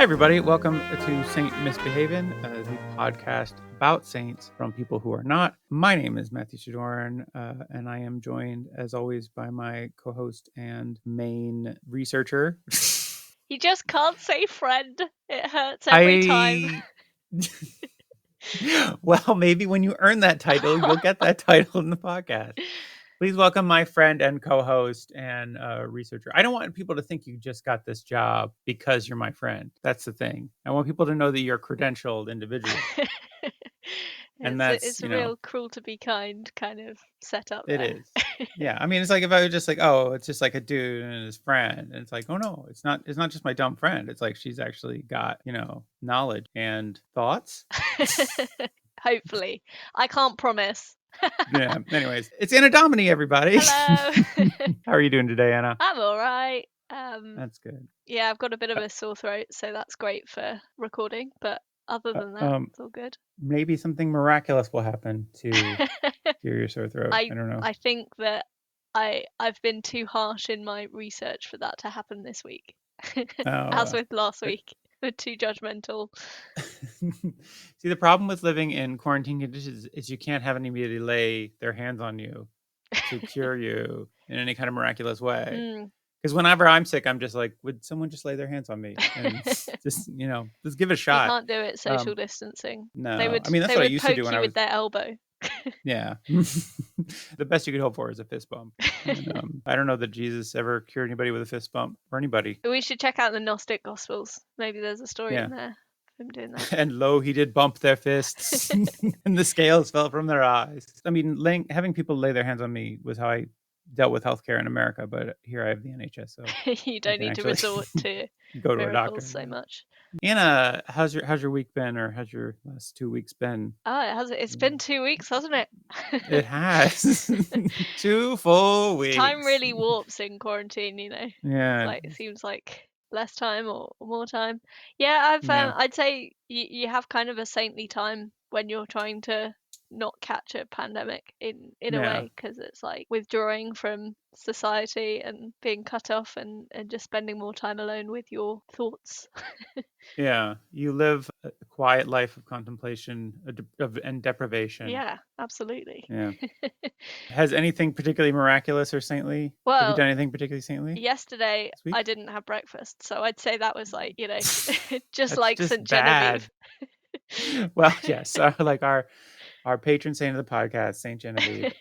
Hi, everybody. Welcome to Saint Misbehavin', the podcast about saints from people who are not. My name is Matthew Shadoran, and I am joined, as always, by my co-host and main researcher. You just can't say friend. It hurts every time. Well, maybe when you earn that title, you'll get that title in the podcast. Please welcome my friend and co-host and researcher. I don't want people to think you just got this job because you're my friend. That's the thing. I want people to know that you're a credentialed individual. And it's a real cruel to be kind kind of setup there. It is. Yeah. I mean, it's like if I was just like, oh, it's just like a dude and his friend. And it's like, oh no, it's not just my dumb friend. It's like she's actually got, knowledge and thoughts. Hopefully. I can't promise. Yeah. Anyways, it's Anna Domini, everybody. Hello. How are you doing today, Anna? I'm all right. That's good. Yeah, I've got a bit of a sore throat, so that's great for recording. But other than that, it's all good. Maybe something miraculous will happen to your sore throat. I don't know. I think that I've been too harsh in my research for that to happen this week. As with last week. We're too judgmental. See, the problem with living in quarantine conditions is you can't have anybody lay their hands on you to cure you in any kind of miraculous way. Because whenever I'm sick, I'm just like, would someone just lay their hands on me and just give it a shot? You can't do it social distancing. No, that's what I used to do when I was with their elbow. Yeah. The best you could hope for is a fist bump. And, I don't know that Jesus ever cured anybody with a fist bump or anybody. We should check out the Gnostic Gospels. Maybe there's a story in there of him doing that. And lo, he did bump their fists and the scales fell from their eyes. I mean, having people lay their hands on me was how I dealt with healthcare in America, but here I have the NHS, so you don't need to resort to go to a doctor so much. Anna, how's your week been, or how's your last 2 weeks been? It's been 2 weeks, hasn't it? It has. 2 full weeks. Time really warps in quarantine, Yeah. It seems like less time or more time. Yeah, I'd say you have kind of a saintly time when you're trying to not catch a pandemic in a way, because it's like withdrawing from society and being cut off and just spending more time alone with your thoughts. Yeah, you live a quiet life of contemplation and deprivation. Yeah, absolutely. Yeah. Has anything particularly miraculous or saintly? Have you done anything particularly saintly? Yesterday I didn't have breakfast, so I'd say that was like, just like just St. Genevieve. Well, yes, our patron saint of the podcast, Saint Genevieve.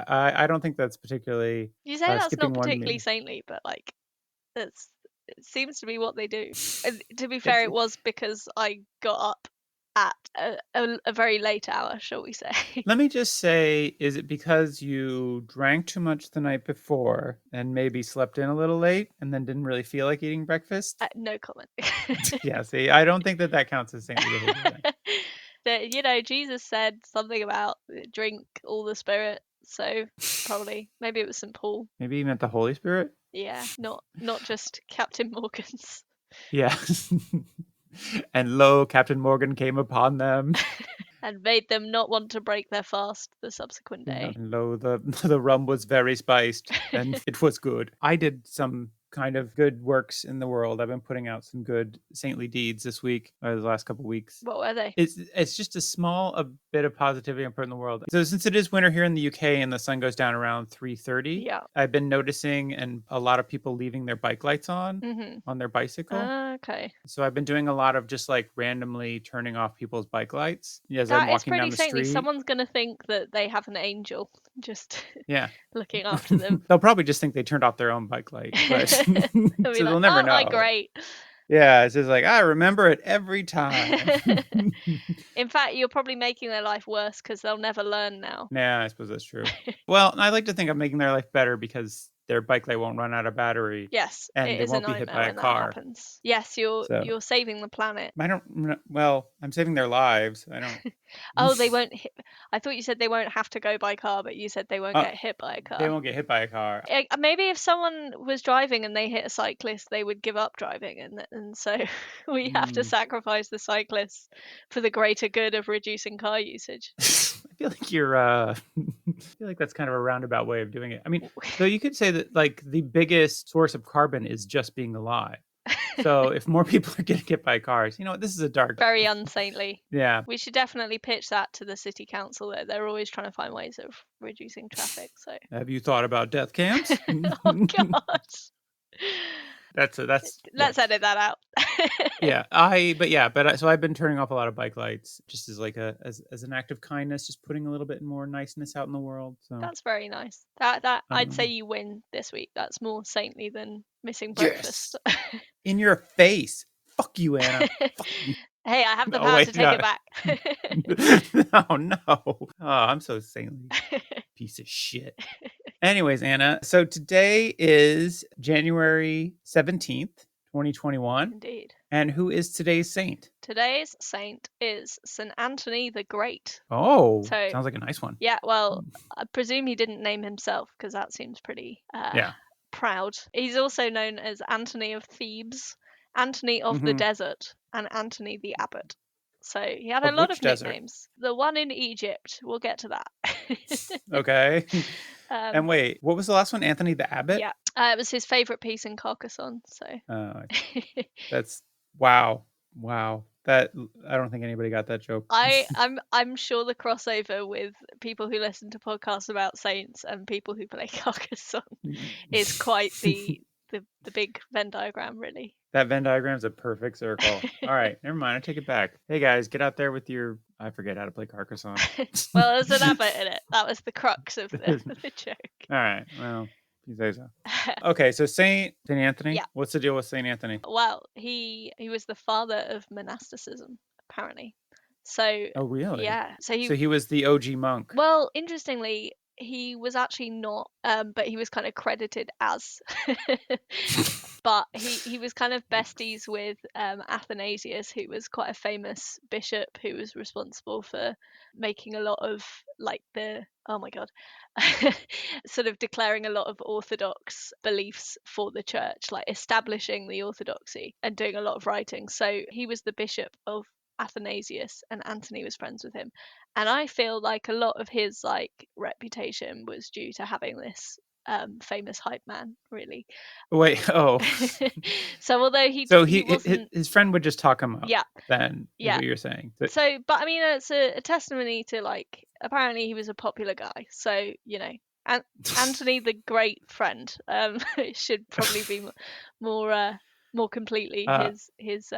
I don't think that's particularly. You say that's not particularly saintly, but like it seems to be what they do. And to be fair, it was because I got up at a very late hour, shall we say. Let me just say, is it because you drank too much the night before and maybe slept in a little late and then didn't really feel like eating breakfast? No comment. Yeah, see, I don't think that counts as saintly behavior. Jesus said something about drink all the spirit, so probably maybe it was St. Paul. Maybe he meant the Holy Spirit? Yeah, not just Captain Morgan's. Yeah. And lo, Captain Morgan came upon them. And made them not want to break their fast the subsequent day. And lo, the rum was very spiced, and it was good. I did some kind of good works in the world. I've been putting out some good saintly deeds this week, or the last couple of weeks. What were they? It's just a bit of positivity I'm putting in the world. So since it is winter here in the UK and the sun goes down around 3:30, I've been noticing and a lot of people leaving their bike lights on their bicycle. Okay. So I've been doing a lot of just like randomly turning off people's bike lights as I'm walking down the saintly. street. Someone's gonna think that they have an angel just looking after them. They'll probably just think they turned off their own bike light, but so they'll never know. Like, great. Yeah, it's just like, I remember it every time. In fact, you're probably making their life worse because they'll never learn now. Yeah, I suppose that's true. Well, I like to think I'm making their life better because their bike light won't run out of battery. Yes, and they won't be hit by a car. That happens. Yes, you're saving the planet. I'm saving their lives. I don't. Oh, they won't hit. I thought you said they won't have to go by car, but you said they won't get hit by a car. They won't get hit by a car. Maybe if someone was driving and they hit a cyclist, they would give up driving, and so we have to sacrifice the cyclists for the greater good of reducing car usage. I feel like I feel like that's kind of a roundabout way of doing it. I mean, though you could say that like the biggest source of carbon is just being alive. So if more people are getting hit by cars, this is a dark. Very unsaintly. Yeah. We should definitely pitch that to the city council. They're always trying to find ways of reducing traffic. So have you thought about death camps? oh God. Let's edit that out. So I've been turning off a lot of bike lights just as like as an act of kindness, just putting a little bit more niceness out in the world. So that's very nice. That I'd say you win this week. That's more saintly than missing breakfast. Yes. In your face. Fuck you, Anna. Fuck you. Hey, I have the power to take it back. Oh no. Oh, I'm so saintly. Piece of shit. Anyways, Anna, so today is January 17th, 2021. Indeed. And who is today's saint? Today's saint is St. Anthony the Great. Oh, so, sounds like a nice one. Yeah, well, I presume he didn't name himself because that seems pretty proud. He's also known as Anthony of Thebes, Anthony of the Desert, and Anthony the Abbot. So he had a lot of nicknames. The one in Egypt, we'll get to that. Okay. And wait, what was the last one? Anthony the Abbot? Yeah, it was his favourite piece in Carcassonne. So that's wow. That I don't think anybody got that joke. I'm sure the crossover with people who listen to podcasts about saints and people who play Carcassonne is quite the big Venn diagram, really. That Venn diagram's a perfect circle. All right, never mind. I take it back. Hey guys, get out there with your. I forget how to play Carcassonne. Well, there's an abbot in it. That was the crux of the joke. All right. Well, you say so. Okay, so Saint Anthony. Yeah. What's the deal with Saint Anthony? Well, he was the father of monasticism, apparently. So. Oh really? Yeah. So he was the OG monk. Well, interestingly, he was actually not, but he was kind of credited as. But he was kind of besties with Athanasius, who was quite a famous bishop who was responsible for making a lot of sort of declaring a lot of orthodox beliefs for the church, like establishing the orthodoxy and doing a lot of writing. So he was the bishop of Athanasius, and Anthony was friends with him. And I feel like a lot of his reputation was due to having this famous hype man, really. Wait, oh. So although he wasn't, his friend would just talk him up. Yeah. Then is what you're saying. But I mean, it's a testimony to apparently he was a popular guy. So Anthony the Great Friend should probably be more completely his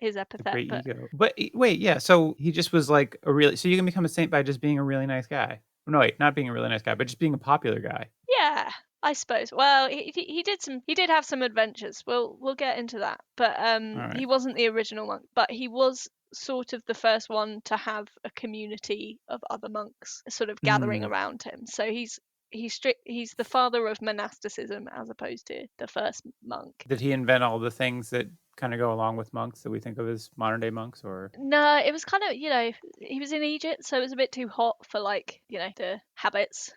epithet. Great ego. But wait, yeah. So he just was like so you can become a saint by just being a really nice guy. No, wait, not being a really nice guy, but just being a popular guy. Yeah, I suppose. Well, he did have some adventures. We'll get into that. But right. He wasn't the original monk, but he was sort of the first one to have a community of other monks sort of gathering around him. So he's the father of monasticism as opposed to the first monk. Did he invent all the things that kind of go along with monks that we think of as modern day monks, or? No, it was kind of, he was in Egypt, so it was a bit too hot for the habits.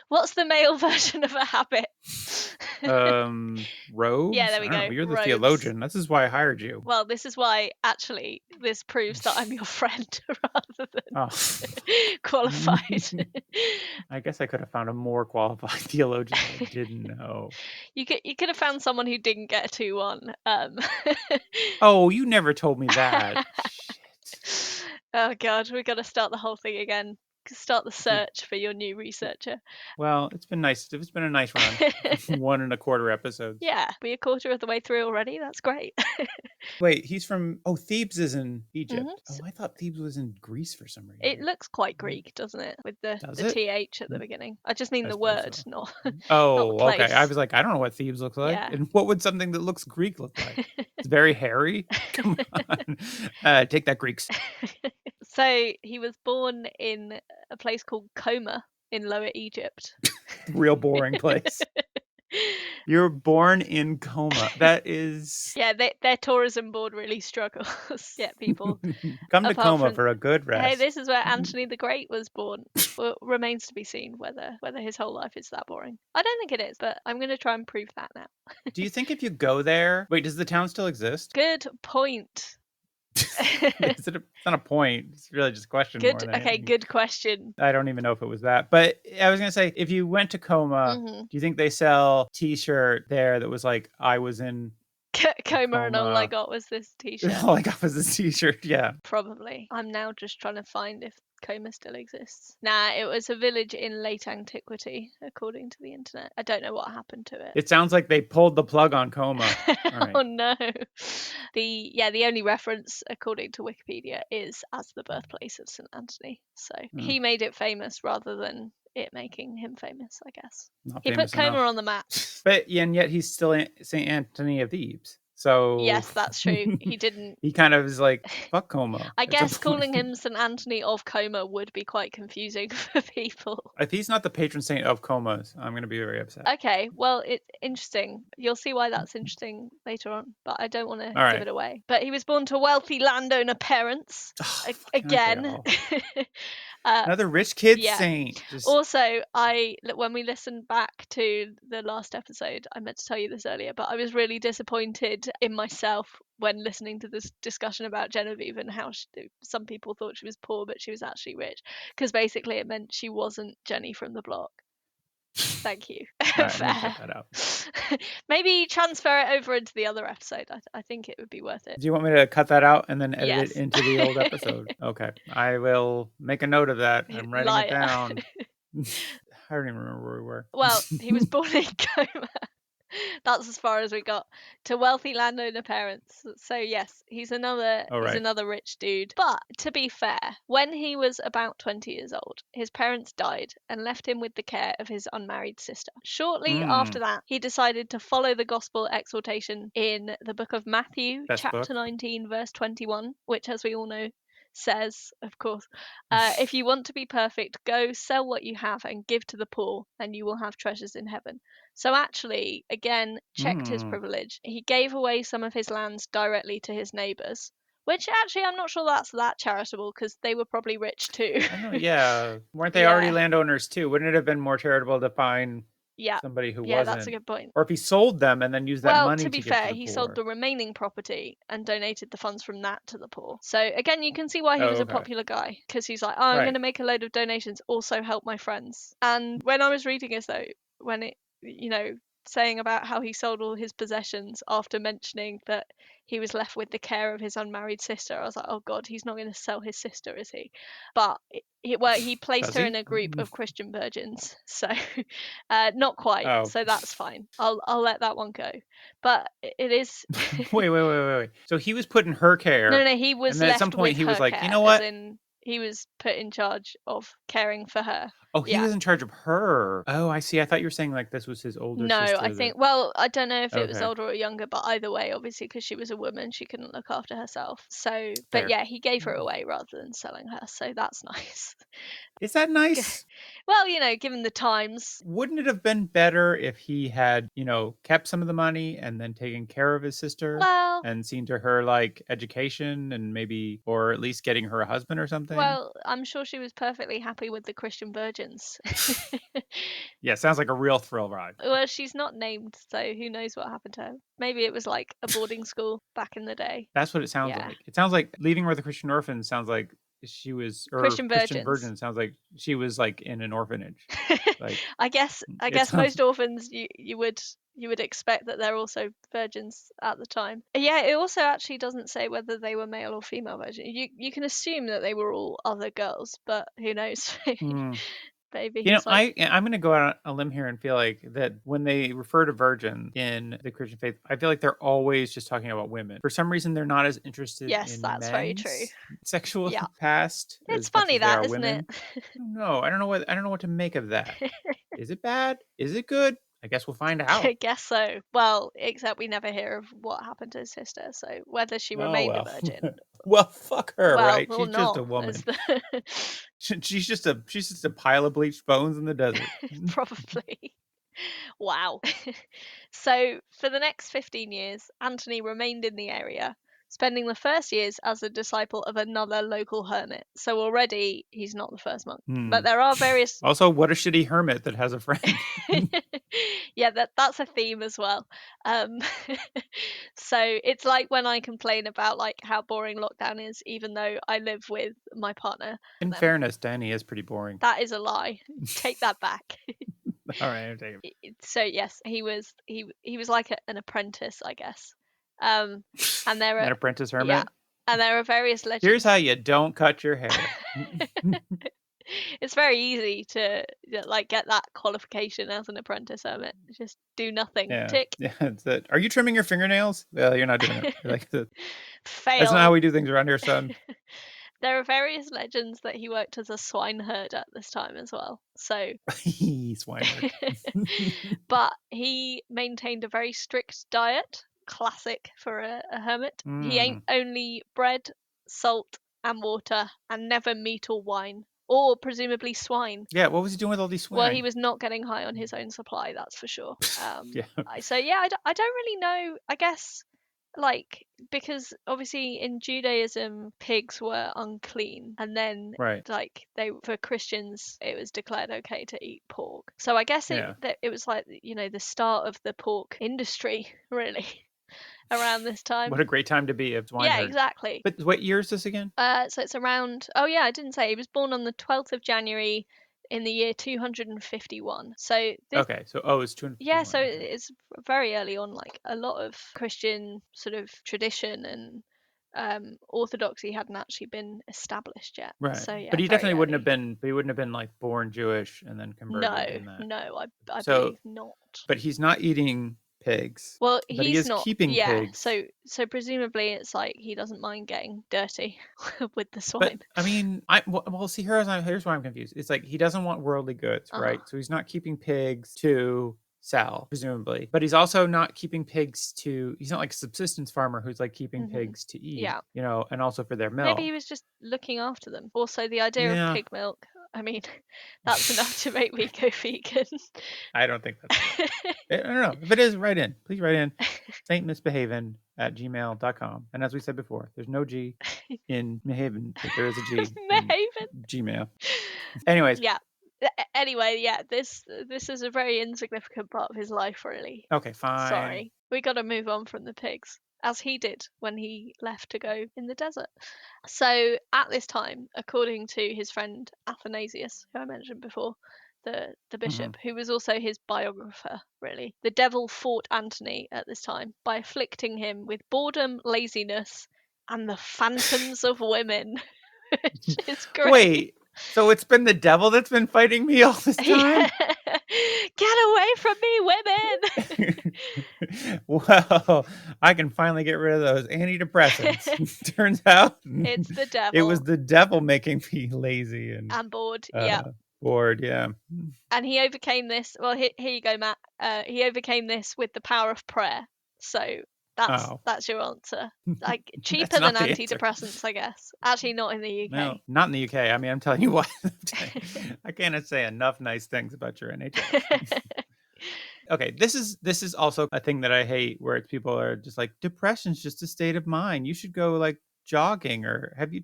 What's the male version of a habit? Robes? Yeah, there we go. You're the theologian. This is why I hired you. Well, this is why, actually, this proves that I'm your friend rather than qualified. I guess I could have found a more qualified theologian I didn't know. You could have found someone who didn't get a 2-1. Oh, you never told me that. Shit. Oh, God, we got to start the whole thing again. Start the search for your new researcher. Well, it's been nice. It's been a nice run. 1.25 episodes. Yeah, we're a quarter of the way through already. That's great. Wait, he's from... Oh, Thebes is in Egypt. Mm-hmm. Oh, I thought Thebes was in Greece for some reason. It looks quite Greek, doesn't it? With the TH at the beginning. I just mean the word, so. not Oh, not the place. Okay. I was like, I don't know what Thebes looks like. Yeah. And what would something that looks Greek look like? It's very hairy. Come on. Take that, Greeks. So he was born in a place called Coma in Lower Egypt. Real boring place. You're born in Coma. That is... Yeah, their tourism board really struggles. Yeah, people. Come to Coma for a good rest. Hey, this is where Anthony the Great was born. Well, remains to be seen whether his whole life is that boring. I don't think it is, but I'm going to try and prove that now. Do you think if you go there... Wait, does the town still exist? Good point. It's not a point. It's really just a question more than anything. Good question. I don't even know if it was that. But I was going to say, if you went to Coma, Mm-hmm. do you think they sell t-shirt there that was like, I was in Coma and all I coma? got was this t-shirt. All I got was this t-shirt. Yeah. Probably. I'm now just trying to find if Coma still exists. Nah, it was a village in late antiquity, according to the internet. I don't know what happened to it. It sounds like they pulled the plug on Coma. All right. Oh no. The only reference according to Wikipedia is as the birthplace of St. Anthony. So he made it famous rather than it making him famous, I guess. Not He put famous Coma enough. on the map. But and yet he's still St. Anthony of Thebes. So Yes, that's true. He didn't. he kind of is like, fuck Coma. I at some guess point. calling him St. Anthony of Coma would be quite confusing for people. If he's not the patron saint of comas, I'm going to be very upset. Okay, well, it's interesting. You'll see why that's interesting later on, but I don't want to All give right. it away. But he was born to wealthy landowner parents. Oh, Again. Another rich kid Yeah. saint. Just Also, when we listened back to the last episode, I meant to tell you this earlier, but I was really disappointed in myself when listening to this discussion about Genevieve and how some people thought she was poor, but she was actually rich, because basically it meant she wasn't Jenny from the block. Thank you. all right, I'm going to cut that out. Maybe transfer it over into the other episode. I think it would be worth it. Do you want me to cut that out and then edit Yes. it into the old episode? Okay. I will make a note of that. I'm writing it down. I don't even remember where we were. Well, he was born in Coma. That's as far as we got, to wealthy landowner parents. So yes, he's another rich dude. But to be fair, when he was about 20 years old, his parents died and left him with the care of his unmarried sister. Shortly after that, he decided to follow the gospel exhortation in the book of Matthew, chapter 19, verse 21, which, as we all know, says, of course, if you want to be perfect, go sell what you have and give to the poor, and you will have treasures in heaven. So actually, again, checked his privilege. He gave away some of his lands directly to his neighbours, which actually I'm not sure that's that charitable, because they were probably rich too. I know, yeah. Weren't they already landowners too? Wouldn't it have been more charitable to find somebody who wasn't? That's a good point. Or if he sold them and then used that money to give to the poor. Well, to be fair, he sold the remaining property and donated the funds from that to the poor. So again, you can see why he was a popular guy, because he's like, I'm going to make a load of donations, also help my friends. And when I was reading this though, when it, saying about how he sold all his possessions after mentioning that he was left with the care of his unmarried sister, I was like, oh god, he's not going to sell his sister, is he? But he placed her in a group of Christian virgins, so not quite. So that's fine. I'll let that one go. But it is. Wait. So he was put in her care. No. He was. And then left at some point, he was like, care, you know what? He was put in charge of caring for her. Oh, he was in charge of her. Oh, I see. I thought you were saying like this was his older sister. No, I think, well, I don't know if it was older or younger, but either way, obviously, because she was a woman, she couldn't look after herself. So, but yeah, he gave her away rather than selling her. So that's nice. Is that nice? Well, given the times. Wouldn't it have been better if he had, kept some of the money and then taken care of his sister and seen to her like education and maybe, or at least getting her a husband or something? Well, I'm sure she was perfectly happy with the Christian virgins. Yeah, sounds like a real thrill ride. Well, she's not named, so who knows what happened to her. Maybe it was like a boarding school back in the day. That's what it sounds like. It sounds like Leaving Her with the Christian Orphan sounds like she was, or Christian Virgin sounds like she was like in an orphanage. Like, I guess most orphans you would expect that they're also virgins at the time. Yeah, it also actually doesn't say whether they were male or female virgin. You can assume that they were all other girls, but who knows? Maybe I'm going to go out on a limb here and feel like that when they refer to virgin in the Christian faith, I feel like they're always just talking about women. For some reason, they're not as interested in that's very true. Sexual past. It's funny that, isn't it? No, I don't know what to make of that. Is it bad? Is it good? I guess we'll find out. I guess so. Well, except we never hear of what happened to his sister, so whether she remained a virgin. Well, fuck her, right? She's just a woman. She's just a pile of bleached bones in the desert. Probably. Wow. So for the next 15 years, Anthony remained in the area, spending the first years as a disciple of another local hermit. So already he's not the first monk. But there are various... Also, what a shitty hermit that has a friend. Yeah, that's a theme as well. Um, so it's like when I complain about like how boring lockdown is, even though I live with my partner. In Them. fairness, Danny is pretty boring. That is a lie. Take that back. All right, I'll take So yes, he was like an apprentice, I guess. And there An are apprentice yeah, hermit. and there are various Here's legends. how you don't cut your hair. It's very easy to like get that qualification as an apprentice hermit. Just do nothing. Yeah, Tick. yeah. That's it. Are you trimming your fingernails? Well, you're not doing it. Like that's not how Fail. we do things around here, son. There are various legends that he worked as a swineherd at this time as well. So, Swineherd. but he maintained a very strict diet, classic for a hermit. He ate Mm. only bread, salt, and water, and never meat or wine, or presumably swine. Yeah, what was he doing with all these Well, he swine? was not getting high on his own supply, that's for sure. Yeah, So yeah, I don't really know. I guess like because obviously in Judaism pigs were unclean, and then right. like they for Christians it was declared okay to eat pork. So I guess Yeah. it was like the start of the pork industry really around this time. What a great time to be a Yeah, swineherd. exactly. But what year is this again? So it's around. Oh yeah, I didn't say he was born on the 12th of January in the year 251. So this Okay, so it's yeah, so 251. Okay. it's very early on. Like a lot of Christian sort of tradition and orthodoxy hadn't actually been established yet. Right. So But yeah, he very definitely wouldn't have early. been but he wouldn't have been like born Jewish and then No, converted in that. no, I So, believe not. but he's not eating pigs, Well, but he he's is not. keeping Yeah, pigs. so presumably it's like he doesn't mind getting dirty with the But swine. I mean, well, see, here's why I'm confused. It's like he doesn't want worldly goods, Uh huh. right? So he's not keeping pigs to sell, presumably. But he's also not keeping pigs to. He's not like a subsistence farmer who's like keeping Hmm. pigs to eat, Yeah. and also for their Maybe he milk. was just looking after them. Also, the idea of Yeah, pig milk, I mean, that's enough to make me go vegan. I don't think that's enough. I don't know. If it is, write in. Please write in saintmisbehavin@gmail.com. And as we said before, there's no G in Mahaven, but there is a G in Maven. Gmail. Anyways, Yeah. Anyway, yeah, this is a very insignificant part of his life, really. okay, fine. Sorry. We got to move on from the pigs, as he did when he left to go in the desert. So, at this time, according to his friend Athanasius, who I mentioned before, the Hmm. bishop, who was also his biographer, really, the devil fought Antony at this time by afflicting him with boredom, laziness, and the phantoms of women, which is great. Wait, so it's been the devil that's been fighting me all this time? Yeah. Get away from me, women! Well, I can finally get rid of those antidepressants. Turns out It's the it was devil. the devil making me lazy and I'm bored. Yeah. uh, bored. Yeah. And he overcame this. Well, here you go, Matt. He overcame this with the power of prayer. So Oh, that's your answer. Like that's cheaper than not the answer. antidepressants, I guess. Actually, not in the No, UK. not in the UK. I mean, I'm telling you what. I can't say enough nice things about your NHS. Okay, this is also a thing that I hate, where it's people are just like, depression's just a state of mind. You should go like jogging, or have you?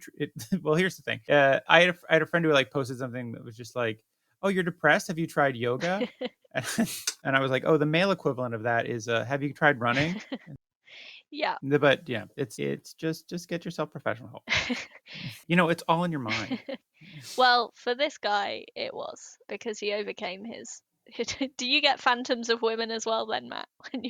Well, here's the thing. I had a friend who like posted something that was just like, "Oh, you're depressed? Have you tried yoga?" And I was like, "Oh, the male equivalent of that is, have you tried running?" Yeah. But yeah, it's just get yourself professional help. It's all in your mind. Well, for this guy, it was because he overcame his. Do you get phantoms of women as well, then, Matt, when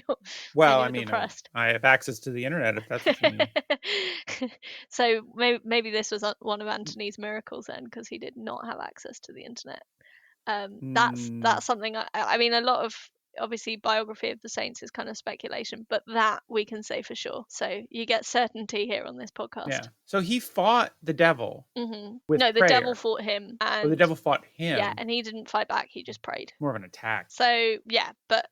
Well, I you're mean, depressed? I have access to the internet if that's what you mean. So maybe this was one of Antony's miracles then, because he did not have access to the internet. Mm, That's something I mean, a lot of obviously biography of the saints is kind of speculation, but that we can say for sure. So you get certainty here on this podcast. yeah. So he fought the devil with No, the devil prayer. fought him, Or the and devil fought yeah, him. and he didn't fight back. He just prayed. More of an attack. So yeah, but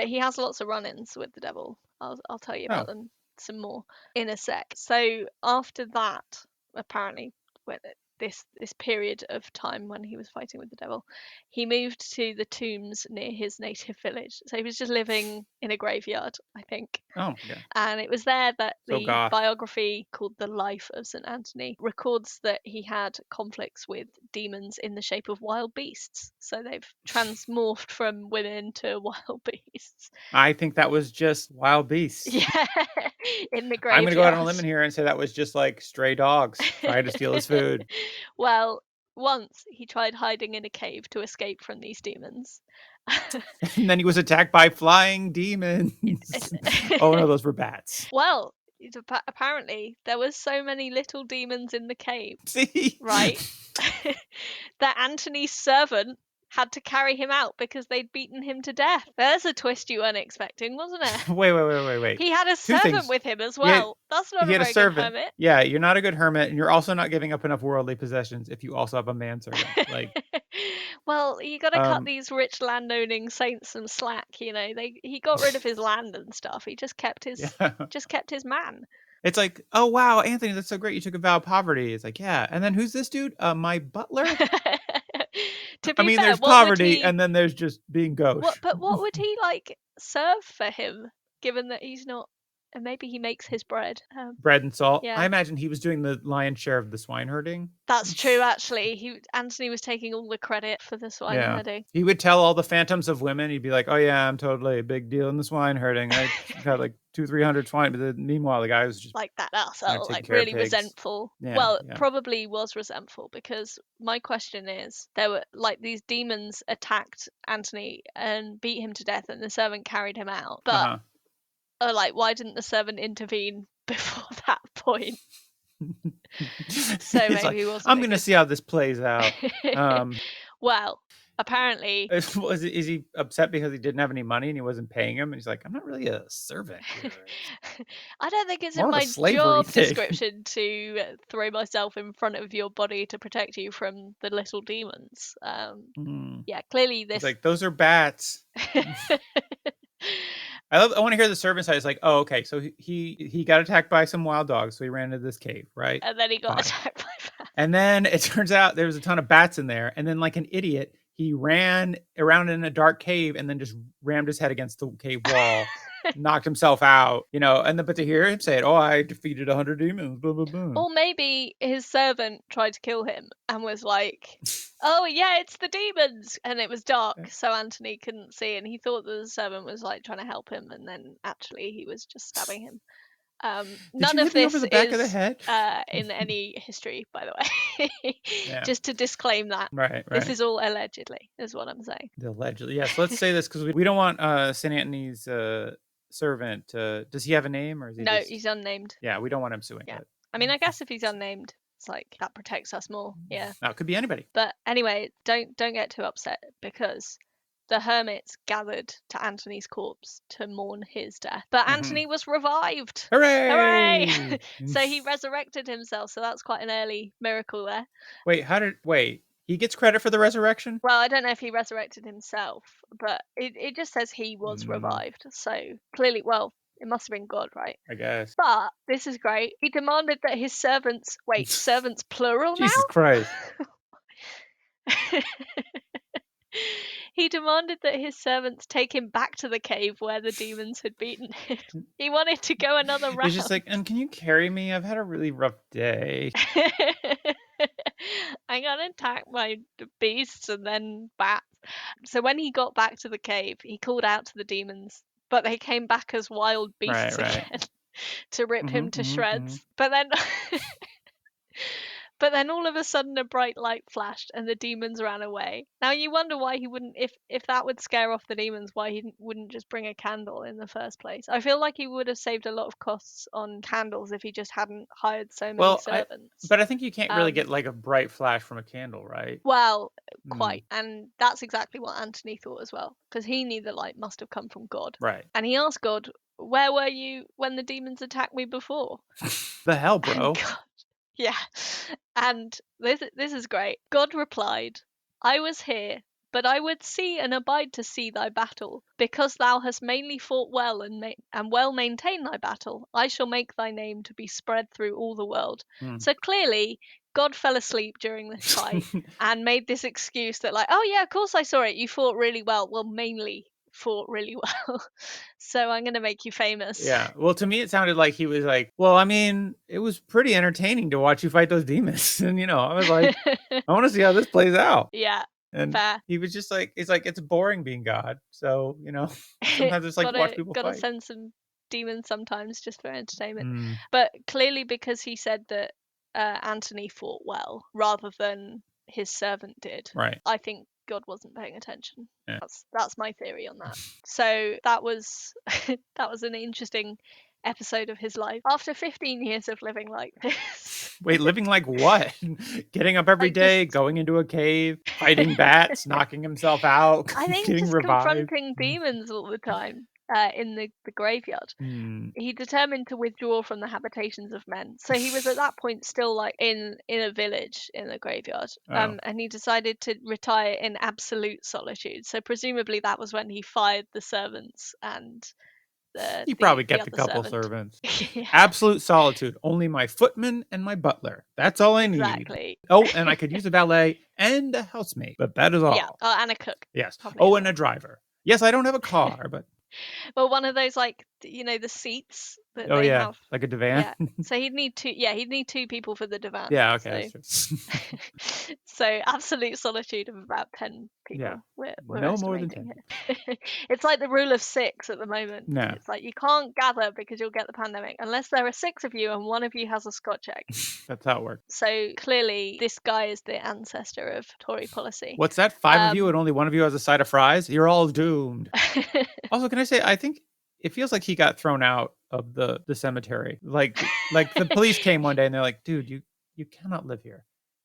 he has lots of run-ins with the devil. I'll tell you about Oh. them some more in a sec. So after that, apparently, when this period of time when he was fighting with the devil, he moved to the tombs near his native village. So he was just living in a graveyard, I think. Oh my god. And it was there that So the goth. biography called The Life of St. Anthony records that he had conflicts with demons in the shape of wild beasts. So they've transmorphed from women to wild beasts. I think that was just wild beasts. Yeah, in the I'm gonna go out on a limb graveyard. here and say that was just like stray dogs trying to steal his food. Well, once he tried hiding in a cave to escape from these demons. And then he was attacked by flying demons. Oh no, those were bats. Well, apparently there was so many little demons in the cave, See? right? That Antony's servant had to carry him out because they'd beaten him to death. There's a twist you weren't expecting, wasn't it? Wait. He had a Two servant things. with him as Yeah, well. That's not he a had a very good servant. hermit. Yeah, you're not a good hermit, and you're also not giving up enough worldly possessions if you also have a manservant. Like, Well, you got to cut these rich landowning saints some slack, you know. He got rid of his land and stuff. He just kept his man. It's like, oh wow, Anthony, that's so great. You took a vow of poverty. It's like, yeah. And then who's this dude? My butler. To I be mean, fair, there's what would poverty, he? and then there's just being gauche. What would he like serve for him? Given that he's not, and maybe he makes his bread. Bread and salt. Yeah. I imagine he was doing the lion's share of the swine herding. That's true, actually. Anthony was taking all the credit for the swine herding. He would tell all the phantoms of women. He'd be like, "Oh yeah, I'm totally a big deal in the swine herding. I got like 200-300 swine." But meanwhile, the guy was just like that asshole, like care of really pigs. resentful. Yeah, well, yeah. probably was resentful because my question is, there were like these demons attacked Antony and beat him to death, and the servant carried him out. But like, why didn't the servant intervene before that point? So maybe like, he wasn't. I'm gonna see how this plays out. Well, apparently, is he upset because he didn't have any money and he wasn't paying him? And he's like, I'm not really a servant here. I don't think it's More in of a my slavery job thing. description to throw myself in front of your body to protect you from the little demons. Yeah, clearly this. It's like, those are bats. I want to hear the servant side. It's like, oh, okay, so he got attacked by some wild dogs, so he ran into this cave, right? And then he got attacked by bats. And then it turns out there was a ton of bats in there, and then like an idiot, he ran around in a dark cave and then just rammed his head against the cave wall, knocked himself out, you know. And then, but to hear him say it, oh, I defeated 100 demons, blah blah blah. Or maybe his servant tried to kill him and was like, "Oh yeah, it's the demons," and it was dark, so Antony couldn't see, and he thought that the servant was like trying to help him, and then actually he was just stabbing him. None of this over the back is of the head? in any history, by the way. Yeah. Just to disclaim that. Right. This is all allegedly, is what I'm saying. Allegedly, yes. Let's say this because we don't want St. Anthony's servant. Does he have a name or is he? No, he's unnamed. Yeah, we don't want him suing. Yeah, I mean, I guess if he's unnamed, it's like that protects us more. Yeah. No, it could be anybody. But anyway, don't get too upset because the hermits gathered to Antony's corpse to mourn his death. But Antony was revived. Hooray! Hooray! So he resurrected himself. So that's quite an early miracle there. Wait, he gets credit for the resurrection? Well, I don't know if he resurrected himself, but it just says he was revived. So clearly, well, it must have been God, right? I guess. But this is great. He demanded that his servants, servants plural now? Jesus Christ. He demanded that his servants take him back to the cave where the demons had beaten him. He wanted to go another round. He's just like, and can you carry me? I've had a really rough day. I got attacked by beasts and then bats. So when he got back to the cave, he called out to the demons, but they came back as wild beasts again to rip him to shreds. But then But then all of a sudden a bright light flashed and the demons ran away. Now you wonder why he wouldn't, if that would scare off the demons, why he wouldn't just bring a candle in the first place. I feel like he would have saved a lot of costs on candles if he just hadn't hired so many servants. But I think you can't really get like a bright flash from a candle, right? Well, quite. And that's exactly what Antony thought as well, because he knew the light must have come from God. Right. And he asked God, where were you when the demons attacked me before? The hell, bro? Yeah, and this is great. God replied, I was here, but I would see and abide to see thy battle. Because thou hast mainly fought well and well maintained thy battle, I shall make thy name to be spread through all the world. So clearly, God fell asleep during this fight and made this excuse that like, oh yeah, of course I saw it. You fought really well. Well, mainly fought really well, so I'm gonna make you famous. Yeah. Well, to me, it sounded like he was like, well, I mean, it was pretty entertaining to watch you fight those demons. And, I was like, I want to see how this plays out. Yeah, And fair. he was just like, it's boring being God. So, sometimes it's like to watch people Gotta fight. send some demons sometimes just for entertainment. Mm, But clearly, because he said that Anthony fought well rather than his servant did, right. I think God wasn't paying attention. Yeah. That's my theory on that. So that was that was an interesting episode of his life after 15 years of living like this. Wait, living like what? Getting up every Like day, just going into a cave, fighting bats, knocking himself out, I think getting just revived. confronting demons all the time in the graveyard. Mm, He determined to withdraw from the habitations of men. So he was at that point still like in a village in the graveyard. oh. And he decided to retire in absolute solitude. So presumably that was when he fired the servants and He probably the kept a other couple servant. servants. Yeah, Absolute solitude. Only my footman and my butler. That's all I need. exactly. Oh, and I could use a valet and a housemaid, but that is Yeah. all. Oh, and a cook. Yes. Probably Oh, as and a well. driver. Yes, I don't have a car, but Well, one of those like the seats that oh they yeah, have. like a divan. Yeah. So he'd need two. Yeah, he'd need two people for the divan. Yeah, okay, So that's true. so absolute solitude of about 10 Yeah, people we're no more than estimating 10 people. here. It's like the rule of 6 at the moment. No, It's like you can't gather because you'll get the pandemic unless there are 6 of you and one of you has a Scotch egg. that's how it works. So clearly this guy is the ancestor of Tory policy. What's that? 5 of you and only one of you has a side of fries? You're all doomed. Also, can I say, I think it feels like he got thrown out of the cemetery. Like the police came one day and they're like, dude, you cannot live here.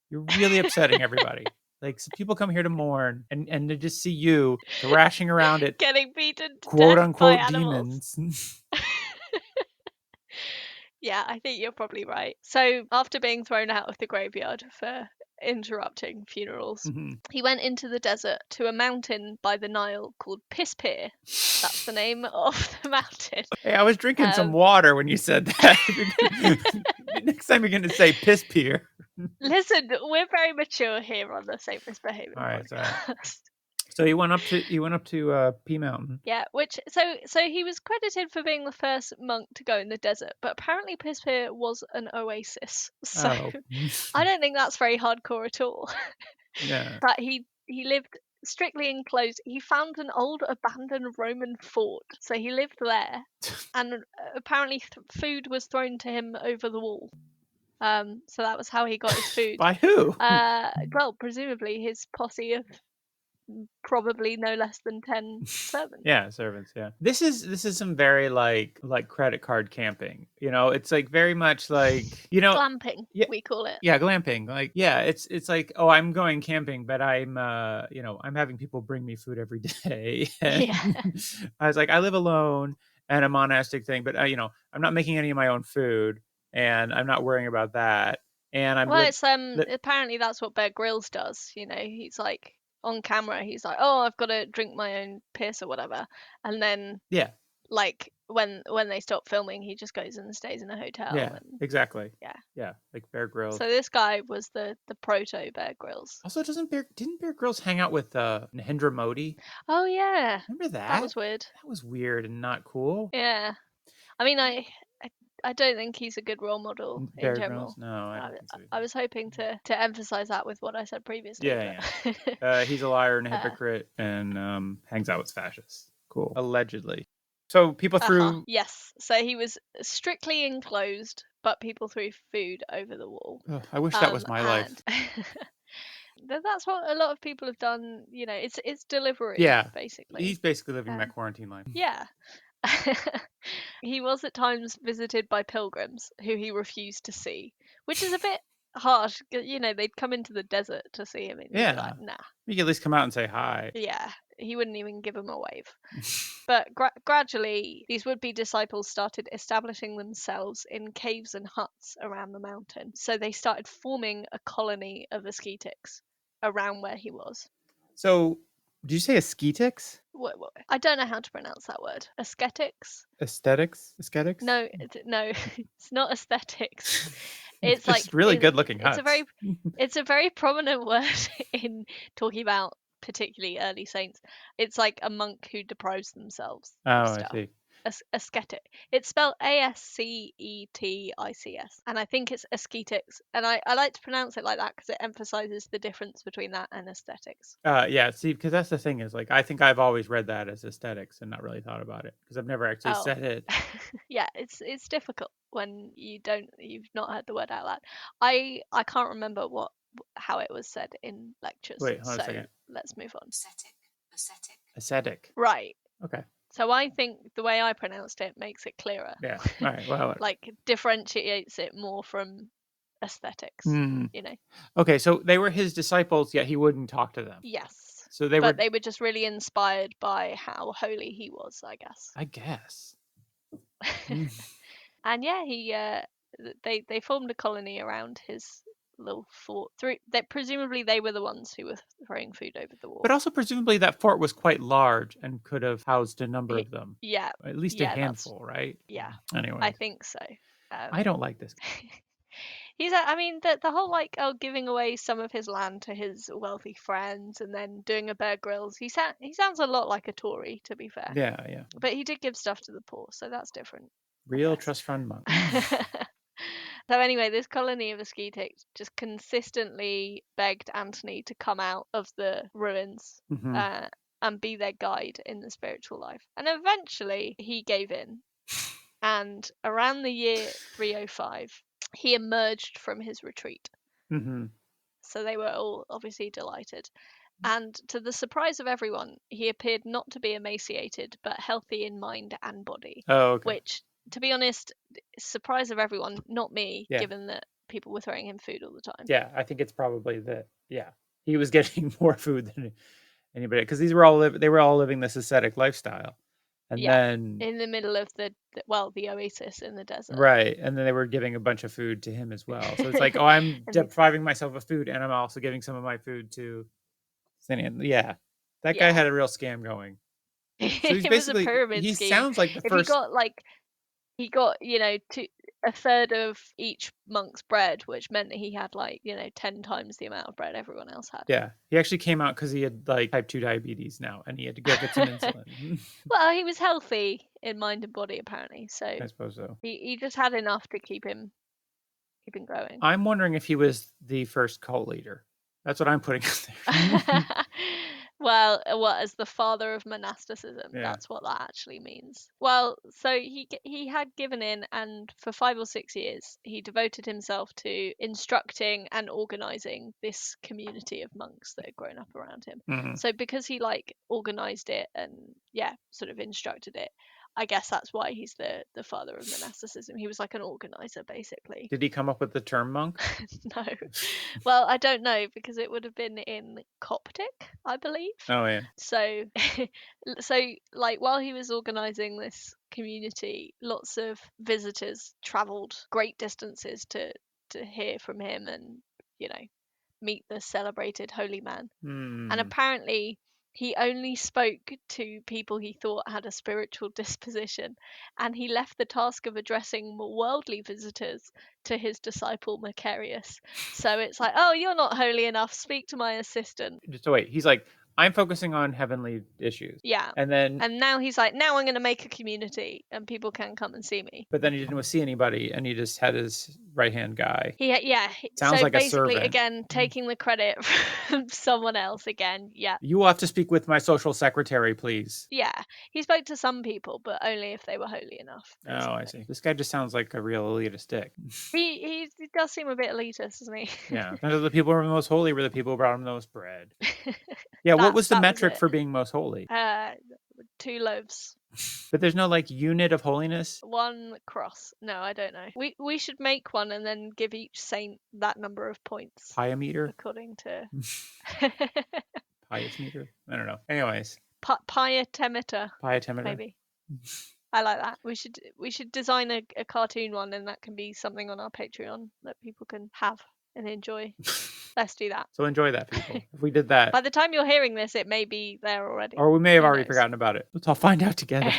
You're really upsetting everybody. Like, so people come here to mourn and to just see you thrashing around it, Getting beaten to quote death by unquote animals. demons. Yeah, I think you're probably right. So, after being thrown out of the graveyard for interrupting funerals, Mhm. he went into the desert to a mountain by the Nile called Pispir. That's the name of the mountain. Hey, I was drinking some water when you said that. Next time you're going to say piss pier. Listen, we're very mature here on the Safest Behaving All right, podcast. all right. So he went up to P Mountain. Yeah, which so he was credited for being the first monk to go in the desert, but apparently Pispir was an oasis. So Oh. I don't think that's very hardcore at all. Yeah. But he lived strictly enclosed. He found an old abandoned Roman fort, so he lived there, and apparently food was thrown to him over the wall. So that was how he got his food. By who? Well, presumably his posse of probably no less than 10 servants. Yeah, servants. Yeah, this is some very like credit card camping. It's like very much like Glamping, yeah, we call it. yeah, glamping. Like yeah, it's like oh, I'm going camping, but I'm having people bring me food every day. And Yeah. I was like, I live alone and a monastic thing, but I'm not making any of my own food, and I'm not worrying about that. And Well, it's apparently that's what Bear Grylls does. He's like on camera. He's like, "Oh, I've got to drink my own piss or whatever," and then yeah, like when they stop filming, he just goes and stays in a hotel. yeah, And exactly. yeah, like Bear Grylls. so this guy was the proto Bear Grylls. Also, didn't Bear Grylls hang out with Narendra Modi? Oh yeah, Remember that? that was weird. That was weird and not cool. Yeah, I mean, I don't think he's a good role model Bear in general. Grylls? No, I don't think so either. I was hoping to emphasize that with what I said previously. Yeah, but... yeah. He's a liar and a hypocrite and hangs out with fascists. Cool. Allegedly. So people threw... Yes. So he was strictly enclosed, but people threw food over the wall. Oh, I wish that was my life. That's what a lot of people have done. It's delivery. Yeah. Basically. He's basically living that quarantine life. Yeah. He was at times visited by pilgrims who he refused to see, which is a bit harsh. They'd come into the desert to see him, and he'd be like, nah. You could at least come out and say hi. Yeah, he wouldn't even give him a wave. But gradually, these would-be disciples started establishing themselves in caves and huts around the mountain. So they started forming a colony of ascetics around where he was. So, did you say ascetics? What? I don't know how to pronounce that word. Ascetics? Aesthetics? Aesthetics? No, it's not aesthetics. It's just like really good-looking huts. It's a very prominent word in talking about particularly early saints. It's like a monk who deprives themselves of Oh, I stuff. see. Ascetic. It's spelled Ascetics, and I think it's ascetics. And I like to pronounce it like that because it emphasizes the difference between that and aesthetics. Yeah, see, because that's the thing is, like, I think I've always read that as aesthetics and not really thought about it because I've never actually Oh, said it. yeah, it's difficult when you've not heard the word out loud. I can't remember how it was said in lectures, Wait, hold on a so second. let's move on. Ascetic. Right. Okay. So I think the way I pronounced it makes it clearer. Yeah. All right. Well. Like differentiates it more from aesthetics, Mm. you know. Okay, so they were his disciples, yet he wouldn't talk to them. Yes. So they But were. they were just really inspired by how holy he was, I guess. I guess. Mm. And yeah, they formed a colony around his little fort. Presumably they were the ones who were throwing food over the wall. But also, presumably, that fort was quite large and could have housed a number Y- of them. yeah, At least a yeah, that's handful, right? yeah. I Anyways, think so. I don't like this. I mean, the whole like giving away some of his land to his wealthy friends and then doing a Bear Grylls. He sounds a lot like a Tory, to be fair. Yeah, yeah. But he did give stuff to the poor, so that's different. Real trust fund monk. So anyway, this colony of ascetics just consistently begged Antony to come out of the ruins Mhm. and be their guide in the spiritual life. And eventually he gave in. And around the year 305, he emerged from his retreat. Mhm. So they were all obviously delighted. And to the surprise of everyone, he appeared not to be emaciated, but healthy in mind and body. Oh, okay. Which, to be honest, surprise of everyone, not me, Yeah. given that people were throwing him food all the time. Yeah, I think it's probably that. Yeah, he was getting more food than anybody because they were all living this ascetic lifestyle, and Yeah, then in the middle of the oasis in the desert. right, and then they were giving a bunch of food to him as well. So it's like, oh, I'm depriving myself of food, and I'm also giving some of my food to Sinian. Yeah, that guy Yeah. had a real scam going. So he's It was a basically pyramid he scheme. sounds like the If he first. got like he got, a third of each monk's bread, which meant that he had 10 times the amount of bread everyone else had. Yeah, he actually came out because he had like type 2 diabetes now, and he had to go get some insulin. Well, he was healthy in mind and body apparently, so I suppose so. he just had enough to keep him growing. I'm wondering if he was the first cult leader. That's what I'm putting out there. Well, as the father of monasticism, Yeah. that's what that actually means. Well, so he had given in, and for 5 or 6 years, he devoted himself to instructing and organizing this community of monks that had grown up around him. Mhm. So because he organized it and sort of instructed it, I guess that's why he's the father of monasticism. He was like an organizer, basically. Did he come up with the term monk? No. Well, I don't know because it would have been in Coptic, I believe. Oh yeah. So, like while he was organizing this community, lots of visitors traveled great distances to hear from him and, meet the celebrated holy man. And Hmm. apparently, he only spoke to people he thought had a spiritual disposition, and he left the task of addressing more worldly visitors to his disciple Macarius. So it's like, oh, you're not holy enough, speak to my assistant. Just wait. He's like, I'm focusing on heavenly issues. Yeah. And then, And now he's like, now I'm going to make a community and people can come and see me. but then he didn't see anybody, and he just had his right hand guy. Sounds So like a basically, servant. again, taking the credit from someone else again. Yeah. You will have to speak with my social secretary, please. Yeah. He spoke to some people, but only if they were holy enough. Basically. Oh, I see. This guy just sounds like a real elitist dick. He does seem a bit elitist, doesn't he? Yeah. None of the people who were the most holy were the people who brought him the most bread. Yeah, what was the metric for being most holy? 2 loaves. But there's no like unit of holiness. 1 cross. No, I don't know. We should make one and then give each saint that number of points. Piometer? According to Pious meter? I don't know. Anyways. Pietemeter. Pietemeter. Maybe. I like that. We should design a cartoon one, and that can be something on our Patreon that people can have and enjoy. Let's do that. So enjoy that, people. If we did that. By the time you're hearing this, it may be there already. Or we may have already forgotten about it. Let's all find out together.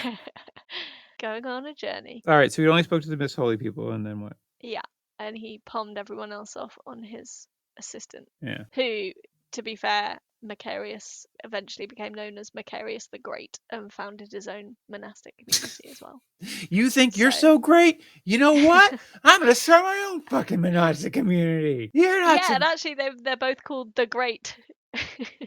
Going on a journey. All right, so we only spoke to the Miss Holy people, and then what? Yeah, and he palmed everyone else off on his assistant. Yeah. Who, to be fair, Macarius eventually became known as Macarius the Great and founded his own monastic community as well. You think you're so great? You know what? I'm gonna start my own fucking monastic community. You're not. Yeah, and actually they're both called the Great.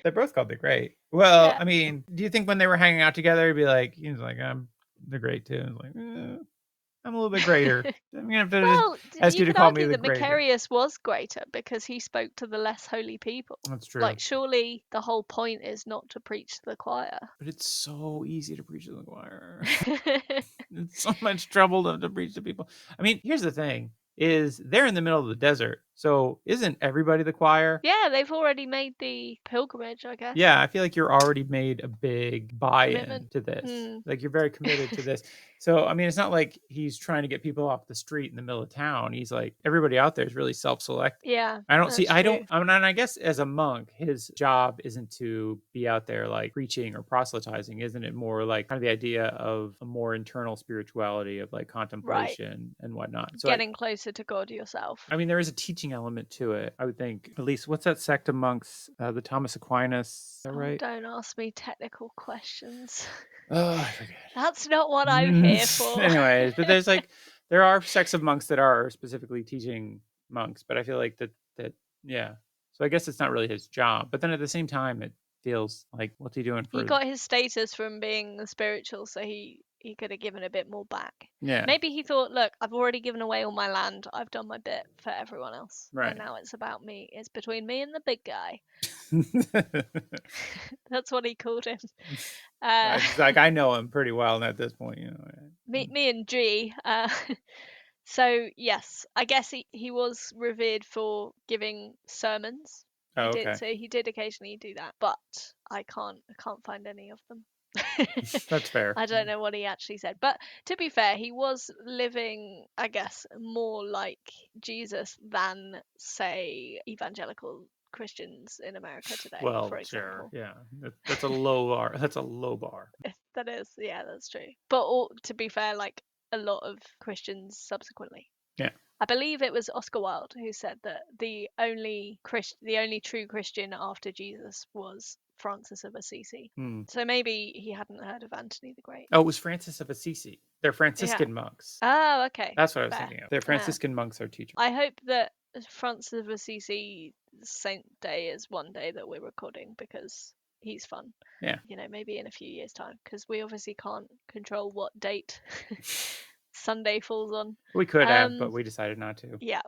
They're both called the Great. Well, Yeah. I mean, do you think when they were hanging out together, he'd be like, he's like, I'm the Great too. He's like, I'm a little bit greater. I'm gonna have to Well, ask you you to could call me argue the that Greater. Macarius was greater because he spoke to the less holy people. That's true. Like, surely the whole point is not to preach to the choir. But it's so easy to preach to the choir. It's so much trouble to preach to people. I mean, here's the thing: is they're in the middle of the desert, so isn't everybody the choir? Yeah, they've already made the pilgrimage, I guess. Yeah, I feel like you're already made a big buy-in Commitment. to this. Like you're very committed to this. So I mean, it's not like he's trying to get people off the street in the middle of town. He's like everybody out there is really self-selecting. Yeah, I don't see. that's I don't. true. I mean, and I guess as a monk, his job isn't to be out there like preaching or proselytizing. Isn't it more like kind of the idea of a more internal spirituality of like contemplation and whatnot? So Getting closer to God yourself. I mean, there is a teaching element to it. I would think. At least, what's that sect of monks? The Thomas Aquinas. Is that right? Don't ask me technical questions. Oh, I forget. That's not what I'm here for. Anyways, but there's like there are sects of monks that are specifically teaching monks, but I feel like that yeah. So I guess it's not really his job, but then at the same time, it feels like what's he doing for? He got his status from being spiritual, so he could have given a bit more back. Yeah. Maybe he thought, look, I've already given away all my land. I've done my bit for everyone else. Right. And now it's about me. It's between me and the big guy. That's what he called him. It's like I know him pretty well at this point, you know. Me and G. So yes, I guess he was revered for giving sermons. Oh, okay. So he did occasionally do that, but I can't find any of them. That's fair. I don't know what he actually said, but to be fair, he was living, I guess, more like Jesus than, say, evangelical Christians in America today. Well, for example. sure, yeah, that's a low bar. That's a low bar. That is, yeah, that's true. But to be fair, like a lot of Christians subsequently. Yeah. I believe it was Oscar Wilde who said that the only true Christian after Jesus was Francis of Assisi. So maybe he hadn't heard of Anthony the Great. Oh, it was Francis of Assisi. They're Franciscan monks. Oh, okay. That's what I was thinking of. They're Franciscan monks are teachers. I hope that Francis of Assisi Saint Day is one day that we're recording because he's fun. Yeah. You know, maybe in a few years' time, because we obviously can't control what date Sunday falls on. We could have, but we decided not to. Yeah.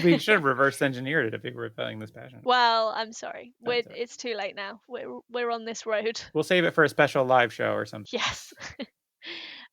We should have reverse engineered it if we were feeling this passion. Well, I'm sorry. It's too late now. We're on this road. We'll save it for a special live show or something. Yes.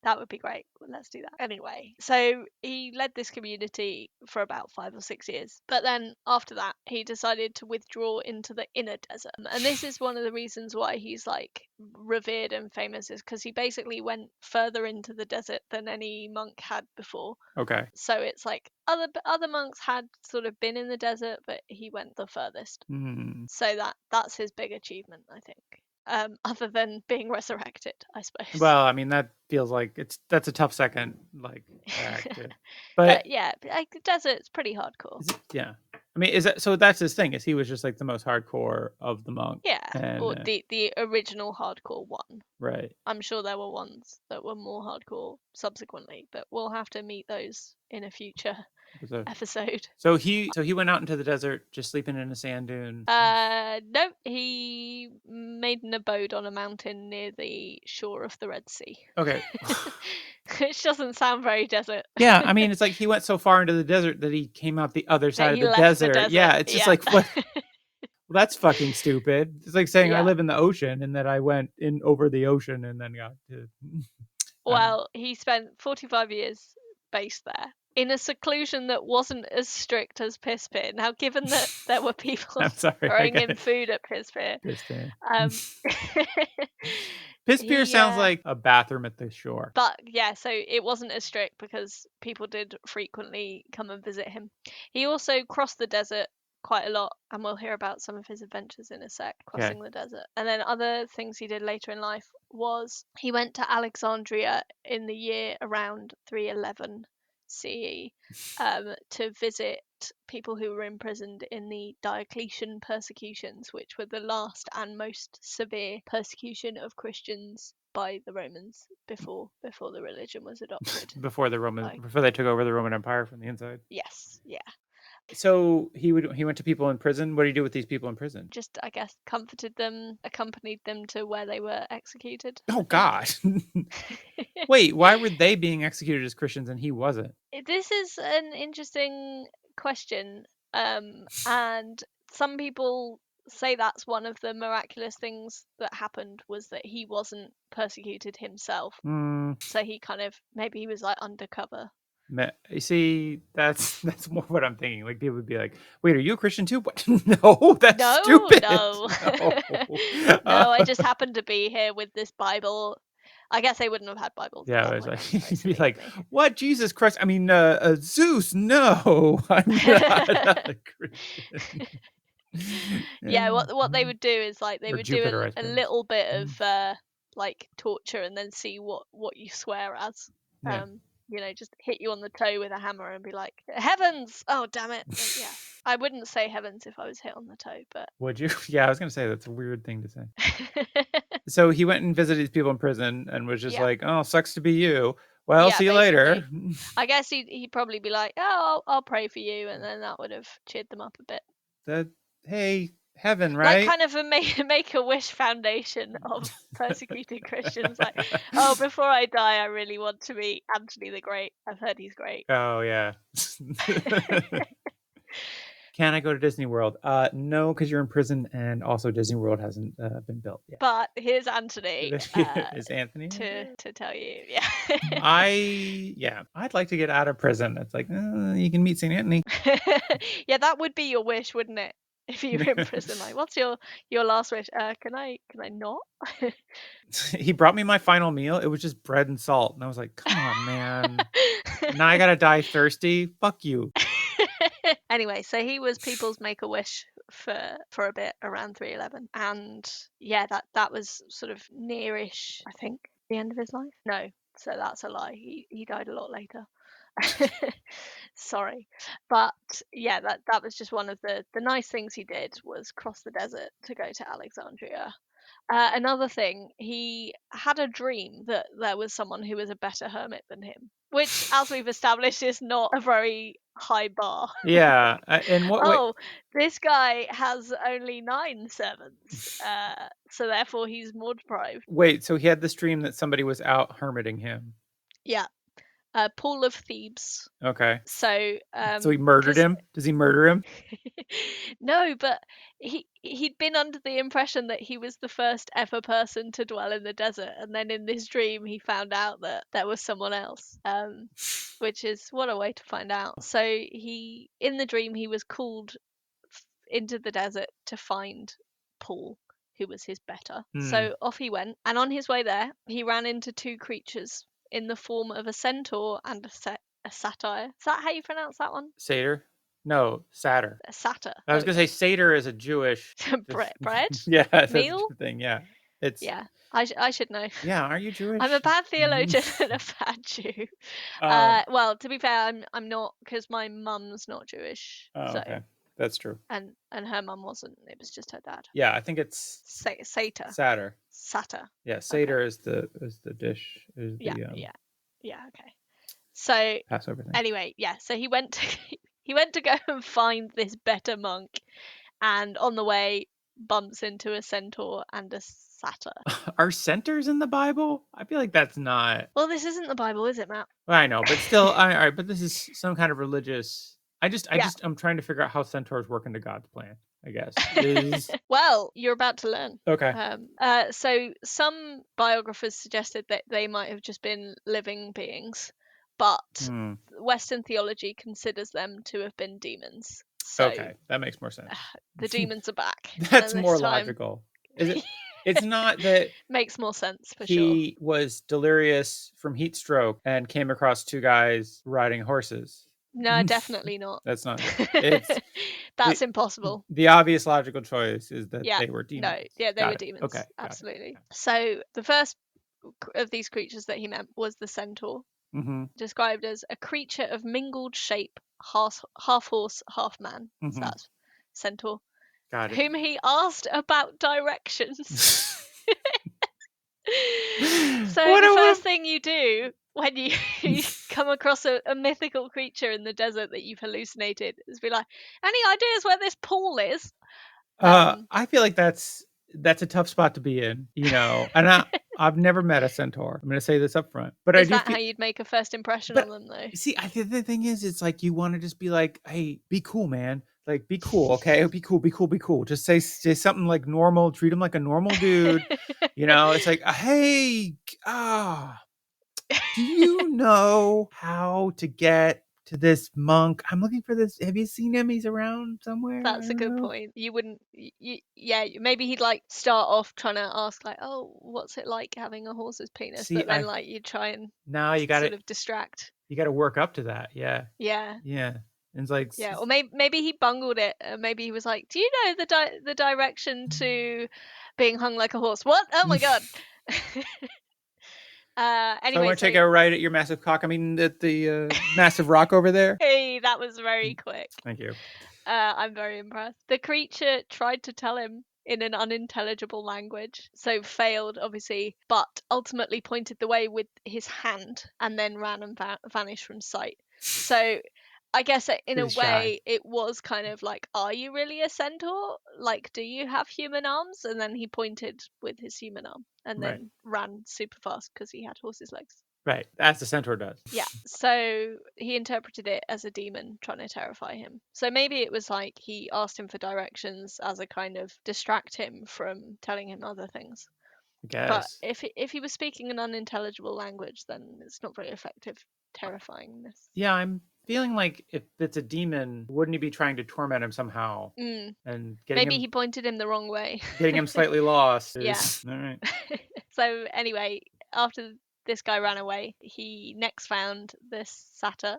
That would be great. Let's do that. Anyway, so he led this community for about 5 or 6 years. But then after that, he decided to withdraw into the inner desert. And this is one of the reasons why he's like revered and famous, is because he basically went further into the desert than any monk had before. Okay. So it's like other monks had sort of been in the desert, but he went the furthest. So that's his big achievement, I think. Other than being resurrected, I suppose. Well, I mean, that feels like that's a tough second, like act. But yeah, like the desert's pretty hardcore. Yeah, I mean, is that so? That's his thing. Is he was just like the most hardcore of the monks? Yeah, or the original hardcore one. Right. I'm sure there were ones that were more hardcore subsequently, but we'll have to meet those in a future episode. So he went out into the desert, just sleeping in a sand dune. No, he made an abode on a mountain near the shore of the Red Sea. Okay. Which doesn't sound very desert. Yeah, I mean, it's like he went so far into the desert that he came out the other side of the desert. Yeah, it's just like what. Well, that's fucking stupid. It's like saying I live in the ocean and that I went in over the ocean and then got to. Well, he spent 45 years based there in a seclusion that wasn't as strict as Pispir. Now, given that there were people throwing in food at Pispir. Pispir sounds like a bathroom at the shore. But yeah, so it wasn't as strict because people did frequently come and visit him. He also crossed the desert quite a lot, and we'll hear about some of his adventures in a sec, crossing the desert. And then other things he did later in life was he went to Alexandria in the year around 311 CE to visit people who were imprisoned in the Diocletian persecutions, which were the last and most severe persecution of Christians by the Romans before the religion was adopted. Before they took over the Roman Empire from the inside. Yes, yeah. So he went to people in prison. What did he do with these people in prison? Just, I guess, comforted them, accompanied them to where they were executed. Oh God! Wait, why were they being executed as Christians and he wasn't? This is an interesting question, and some people say that's one of the miraculous things that happened, was that he wasn't persecuted himself. So he kind of, maybe he was like undercover. You see, that's more what I'm thinking. Like people would be like, "Wait, are you a Christian too?" What? No, that's stupid. No. No, I just happened to be here with this Bible. I guess they wouldn't have had Bibles at Yeah, that it was point. like he'd be like, "What? Jesus Christ? I mean, Zeus? No, I'm not a Christian." Yeah, what they would do is like they Or would do Jupiter, I a suppose. little bit of like torture and then see what you swear as. Yeah. You know, just hit you on the toe with a hammer and be like, "Heavens! Oh, damn it!" Yeah, I wouldn't say heavens if I was hit on the toe, but Would you? Yeah, I was gonna say that's a weird thing to say. So he went and visited these people in prison and was just yeah, like, "Oh, sucks to be you. Well, yeah, see you later." basically. I guess he'd probably be like, "Oh, I'll pray for you," and then that would have cheered them up a bit. That hey, heaven, Like right? kind of a make a wish foundation of persecuted Christians. Like, oh, before I die, I really want to meet Anthony the Great. I've heard he's great. Oh yeah. Can I go to Disney World? No, because you're in prison, and also Disney World hasn't been built yet. But here's Anthony Is Anthony to tell you, yeah. I'd like to get out of prison. It's like you can meet St. Anthony. Yeah, that would be your wish, wouldn't it? If you were in prison, like, what's your last wish? Can I not? He brought me my final meal. It was just bread and salt, and I was like, "Come on, man! Now I gotta die thirsty. Fuck you." Anyway, so he was people's make-a-wish for a bit around 311, and yeah, that was sort of nearish, I think, the end of his life. No, so that's a lie. He died a lot later. Sorry, but yeah, that was just one of the nice things he did, was cross the desert to go to Alexandria. Another thing, he had a dream that there was someone who was a better hermit than him, which, as we've established, is not a very high bar. Yeah, in what way? Oh, this guy has only 9 servants, so therefore he's more deprived. Wait, so he had this dream that somebody was out hermiting him. Yeah, Paul of Thebes. Okay. So, So he murdered him? Does he murder him? no, but he'd been under the impression that he was the first ever person to dwell in the desert, and then in this dream he found out that there was someone else. Which is, what a way to find out. So in the dream he was called into the desert to find Paul, who was his better. So off he went, and on his way there he ran into 2 creatures in the form of a centaur and a satyr. Is that how you pronounce that one? Satyr? No, satyr. A satyr. I was gonna say satyr is a Jewish Bread? Yeah, that's Meal? a thing. Yeah, it's Yeah, I should know. yeah. Are you Jewish? I'm a bad theologian and a bad Jew. Well, to be fair, I'm not, because my mum's not Jewish. Oh, So, okay, that's true. and her mum wasn't. It was just her dad. Yeah, I think it's Satyr. satyr. Satyr. Yeah, satyr is the dish. Is the Yeah. Okay. So Passover thing. anyway, yeah. So he went to go and find this better monk, and on the way bumps into a centaur and a satyr. Are centaurs in the Bible? I feel like that's not. Well, this isn't the Bible, is it, Matt? Well, I know, but still, all right. But this is some kind of religious. I'm trying to figure out how centaurs work into God's plan. I guess. Well, you're about to learn. Okay. So some biographers suggested that they might have just been living beings, but Western theology considers them to have been demons. So okay, that makes more sense. The demons are back. That's more logical. Is it? It's not that makes more sense for sure. He was delirious from heat stroke and came across 2 guys riding horses. No, definitely not. That's not it. That's impossible. The obvious logical choice is that they were demons. No, yeah, they were demons. Okay, absolutely. So the first of these creatures that he met was the centaur, described as a creature of mingled shape, half horse, half man. So that's centaur. Got it. Whom he asked about directions. So the first thing you do when you come across a mythical creature in the desert that you've hallucinated is be like, any ideas where this pool is? I feel like that's a tough spot to be in, and I've never met a centaur. I'm going to say this up front, but I Is do that feel. how you'd make a first impression on But them, though? see, I think the thing is, it's like you want to just be like, "Hey, be cool, man. Like, be cool, okay? Be cool, be cool, be cool." Just say something like normal. Treat him like a normal dude. It's like, "Hey, do you know how to get to this monk? I'm looking for this. Have you seen him? He's around somewhere." That's a good point. You wouldn't, yeah, maybe he'd like start off trying to ask like, oh, what's it like having a horse's penis? See, But then like you try and now you got sort to of distract. you got to work up to that. Yeah, Yeah. yeah. And it's like, Yeah, or maybe he bungled it. Maybe he was like, "Do you know the direction to being hung like a horse?" What? Oh my god. so I Anyway, want to so take a right at your massive cock. I mean, at the massive rock over there. hey, that was very quick. Thank you. I'm very impressed. The creature tried to tell him in an unintelligible language, so failed, obviously, but ultimately pointed the way with his hand and then ran and vanished from sight. So I guess in a way it was kind of like, are you really a centaur? Like, do you have human arms? And then he pointed with his human arm and then ran super fast because he had horse's legs. Right, as the centaur does. Yeah, so he interpreted it as a demon trying to terrify him. So maybe it was like he asked him for directions as a kind of distract him from telling him other things. I guess. But if he was speaking an unintelligible language, then it's not very effective terrifyingness. Yeah, I'm feeling like if it's a demon, wouldn't he be trying to torment him somehow? Mm. And Maybe he pointed him the wrong way. getting him slightly lost. Yeah. All right. So anyway, after this guy ran away, he next found this satyr,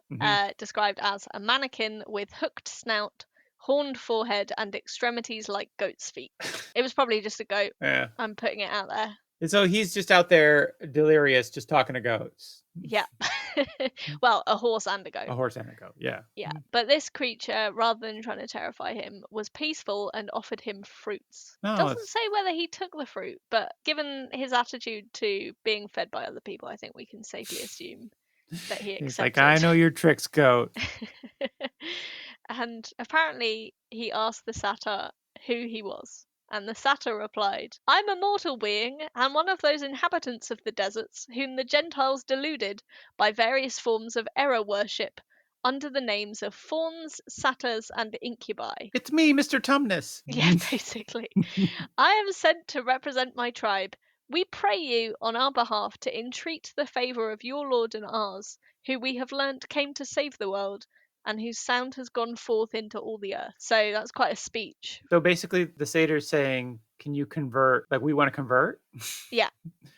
described as a mannequin with hooked snout, horned forehead, and extremities like goat's feet. It was probably just a goat. Yeah. I'm putting it out there. And so he's just out there delirious, just talking to goats. Yeah. Well, a horse and a goat. A horse and a goat, yeah. Yeah. But this creature, rather than trying to terrify him, was peaceful and offered him fruits. No, Doesn't say whether he took the fruit, but given his attitude to being fed by other people, I think we can safely assume that he accepted. He's like, I know your tricks, goat. And apparently he asked the satyr who he was. And the satyr replied, I'm a mortal being, and one of those inhabitants of the deserts whom the Gentiles deluded by various forms of error worship under the names of fauns, satyrs, and incubi. It's me, Mr. Tumnus. Yeah, basically. I am sent to represent my tribe. We pray you on our behalf to entreat the favour of your Lord and ours, who we have learnt came to save the world, and whose sound has gone forth into all the earth. So that's quite a speech. So basically, the satyr's saying, can you convert? Like, we want to convert? Yeah,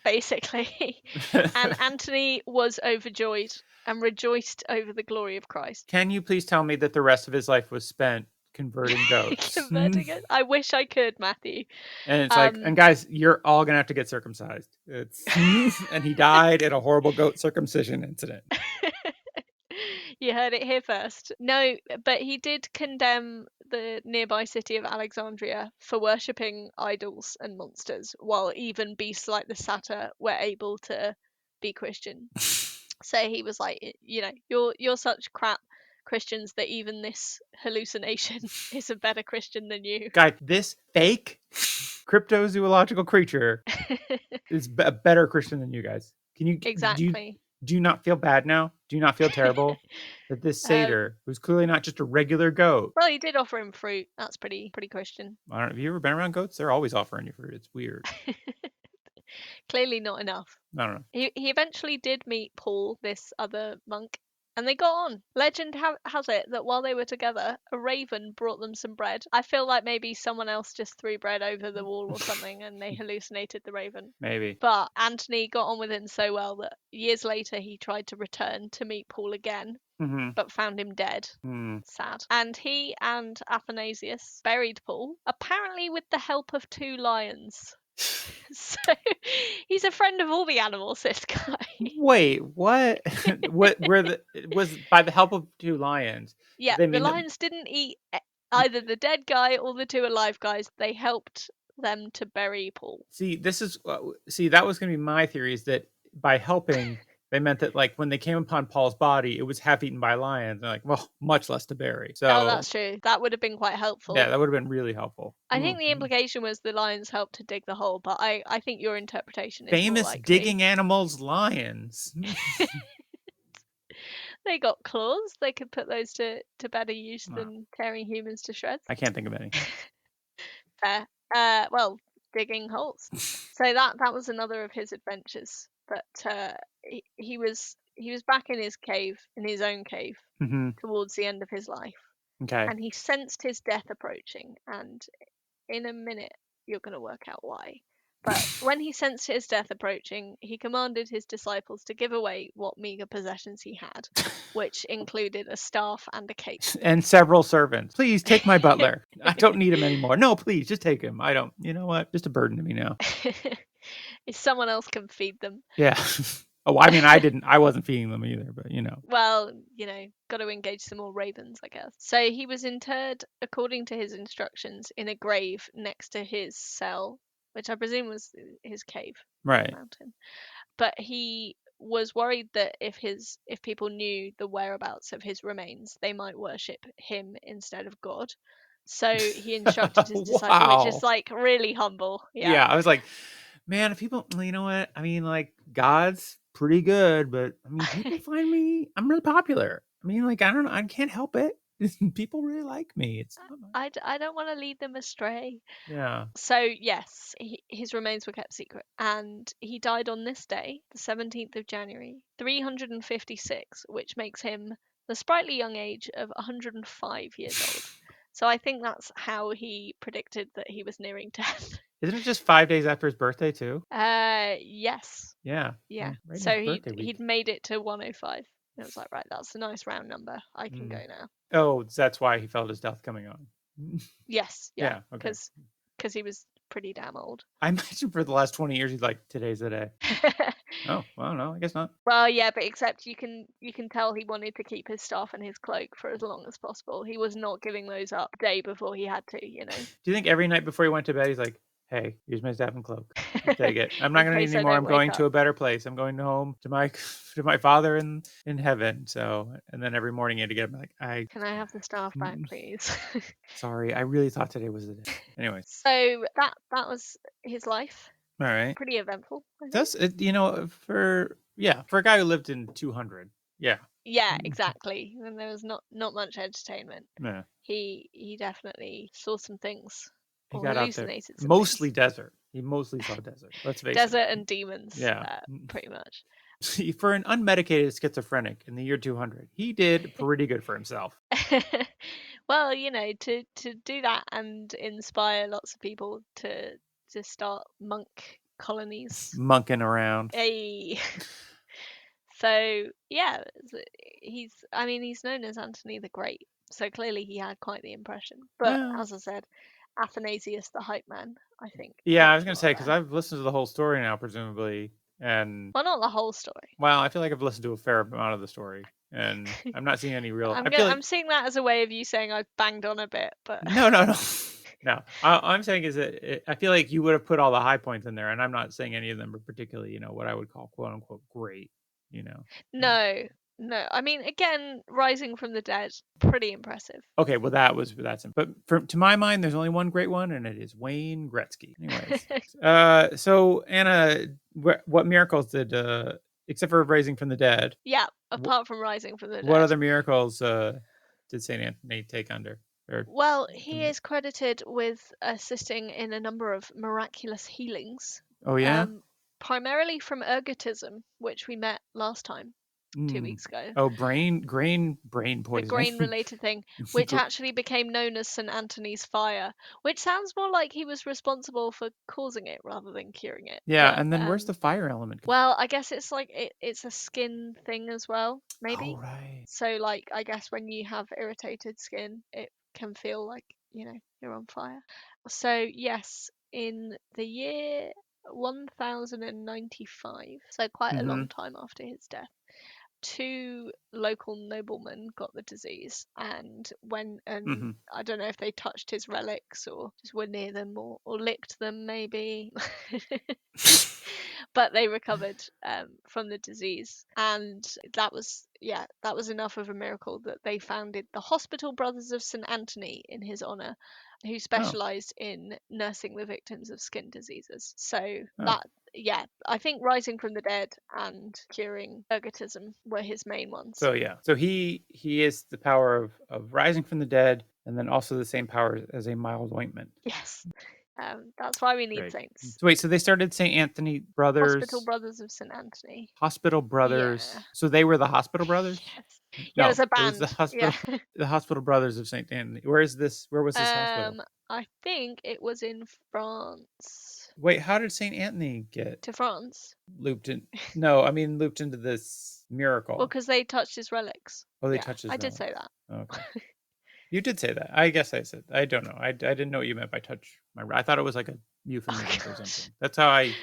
basically. And Antony was overjoyed and rejoiced over the glory of Christ. Can you please tell me that the rest of his life was spent converting goats? Converting it? I wish I could, Matthew. And it's like, and guys, you're all gonna have to get circumcised. And he died in a horrible goat circumcision incident. You heard it here first. No, but he did condemn the nearby city of Alexandria for worshipping idols and monsters, while even beasts like the satyr were able to be Christian. So he was like, you're such crap Christians that even this hallucination is a better Christian than you. Guy, this fake cryptozoological creature is a better Christian than you guys. Can you exactly? Do you not feel bad now? Do you not feel terrible that this satyr, who's clearly not just a regular goat? Well, he did offer him fruit. That's pretty Christian. I don't know. Have you ever been around goats? They're always offering you fruit. It's weird. Clearly not enough. I don't know. He eventually did meet Paul, this other monk, and they got on. Legend has it that while they were together, a raven brought them some bread. I feel like maybe someone else just threw bread over the wall or something and they hallucinated the raven. Maybe. But Antony got on with him so well that years later he tried to return to meet Paul again, but found him dead. Sad. And he and Athanasius buried Paul, apparently with the help of 2 lions. So he's a friend of all the animals, this guy. Wait, what? What were the it was by the help of 2 lions. Did Yeah, they the mean that lions didn't eat either the dead guy or the 2 alive guys. They helped them to bury Paul. see, this is see, that was gonna be my theory is that by helping, they meant that, like, when they came upon Paul's body, it was half eaten by lions. They're like, "Well, much less to bury." Oh, So, that's true. That would have been quite yeah, helpful. that would've been really helpful. I think Ooh, the implication was the lions helped to dig the hole, but I think your interpretation is more famous likely. digging animals, lions. They got claws. They could put those to better use Wow, than tearing humans to shreds. I can't think of any. Fair. Well, digging holes. So that was another of his adventures. But he was back in his cave, in his own cave, Mhm, towards the end of his life, okay. and he sensed his death approaching. And in a minute, you're going to work out why. But when he sensed his death approaching, he commanded his disciples to give away what meager possessions he had, which included a staff and a cape. And several servants. "Please take my butler. I don't need him anymore. No, please, just take him. I don't you know what? Just a burden to me now." If someone else can feed them. Yeah. Oh, I mean, I wasn't feeding them either, but, you know. Well, got to engage some more ravens, I guess. So he was interred, according to his instructions, in a grave next to his cell, which I presume was his cave on the Right. mountain. But he was worried that if people knew the whereabouts of his remains, they might worship him instead of God. So he instructed his disciple, which is Wow. like really humble. Yeah. Yeah, I was like, "Man, if people" well, you know what? I mean, like, God's pretty good, but, I mean, people find me I'm really popular. I mean, like, I don't know, I can't help it. People really like me. It's not my I don't want to lead them astray. Yeah. So, yes, his remains were kept secret, and he died on this day, the 17th of January, 356, which makes him the sprightly young age of 105 years old. So I think that's how he predicted that he was nearing death. Isn't it just 5 days after his birthday too? Yes, Yeah. yeah. Mm, right in his So birthday he'd week. made it to 105. And I was like, right, that's a nice round number. I can go Mm. now. Oh, that's why he felt his death coming on. Yes, yeah, Yeah, okay. because he was pretty damn old. I imagine for the last 20 years, he's like, "Today's the day." Oh, well, no, I guess not. Well, yeah, but except you can tell he wanted to keep his staff and his cloak for as long as possible. He was not giving those up day before he had to. Do you think every night before he went to bed, he's like, "Hey, here's my staff and cloak. Just take it. I'm not In gonna need case any I more. don't I'm wake going up. to a better place. I'm going home to my to my father in heaven." So, and then every morning he had to get up and like, Can I have the staff back, please? sorry, I really thought today was the day." Anyways, So that was his life. all right. Pretty eventful, I think. That's it, for yeah, for a guy who lived in 200. Yeah. Yeah, exactly. And there was not much entertainment. Yeah. He definitely saw some things, He or got out there. hallucinated some Mostly things. desert. He mostly saw desert. Let's face it. Desert and demons, Yeah. pretty much. See, for an unmedicated schizophrenic in the year 200, he did pretty good for himself. Well, to do that and inspire lots of people to start monk colonies. Monking around. A So yeah, I mean he's known as Antony the Great, so clearly he had quite the impression. But Well, as I said, Athanasius the hype man, I think, yeah, I was helped a gonna lot say because there. I've listened to the whole story now, presumably, and Well, not the whole story. well, I feel like I've listened to a fair amount of the story, and I'm not seeing any real. I'm I feel gonna like I'm seeing that as a way of you saying I've banged on a bit, but no, no, no, no. All I'm saying is that I feel like you would have put all the high points in there, and I'm not saying any of them are particularly, what I would call quote unquote great. You know. no, no. I mean, again, rising from the dead, pretty impressive. Okay, well that's it. But to my mind, there's only one great one, and it is Wayne Gretzky. Anyways, so Anna, what miracles did except for raising from the dead? Yeah, wh- apart from rising from the what dead. other miracles did Saint Anthony take under? Or Well, he is credited with assisting in a number of miraculous healings, oh yeah, um, primarily from ergotism, which we met last time, two mm. weeks ago. Oh brain The poisoning. grain related thing, which actually became known as St. Anthony's fire, which sounds more like he was responsible for causing it rather than curing it. Yeah, But and then where's the fire element? well, I guess it's like it's a skin thing as well, Oh maybe. right. So like I guess when you have irritated skin, it can feel like, you're on fire. So yes, in the year 1095, so quite a Mm-hmm. long time after his death. 2 local noblemen got the disease, and Mm-hmm. I don't know if they touched his relics or just were near them or licked them maybe. But they recovered from the disease, and that was enough of a miracle that they founded the Hospital Brothers of St. Anthony in his honor, who specialized in nursing the victims of skin diseases. So Oh. I think rising from the dead and curing ergotism were his main ones. So yeah, so he is the power of rising from the dead, and then also the same power as a mild ointment. Yes. That's why we need Great. saints. So wait, so they started St. Anthony Hospital Brothers, Brothers of St. Anthony. Hospital Brothers. Yeah. So they were the Hospital Brothers? Yes. Yeah, it was No, a it was band. Yeah. the Hospital Brothers of St. Anthony. Where is this? Where was this hospital? I think it was in France. Wait, how did St. Anthony get To France? looped in? No, I mean looped into this Well, miracle. because they touched his relics. Oh, they Yeah, touched his I did say relics. that. Okay. You did say that. I guess I said. I don't know. I didn't know what you meant by touch my. I thought it was like a euphemism for something. That's how I.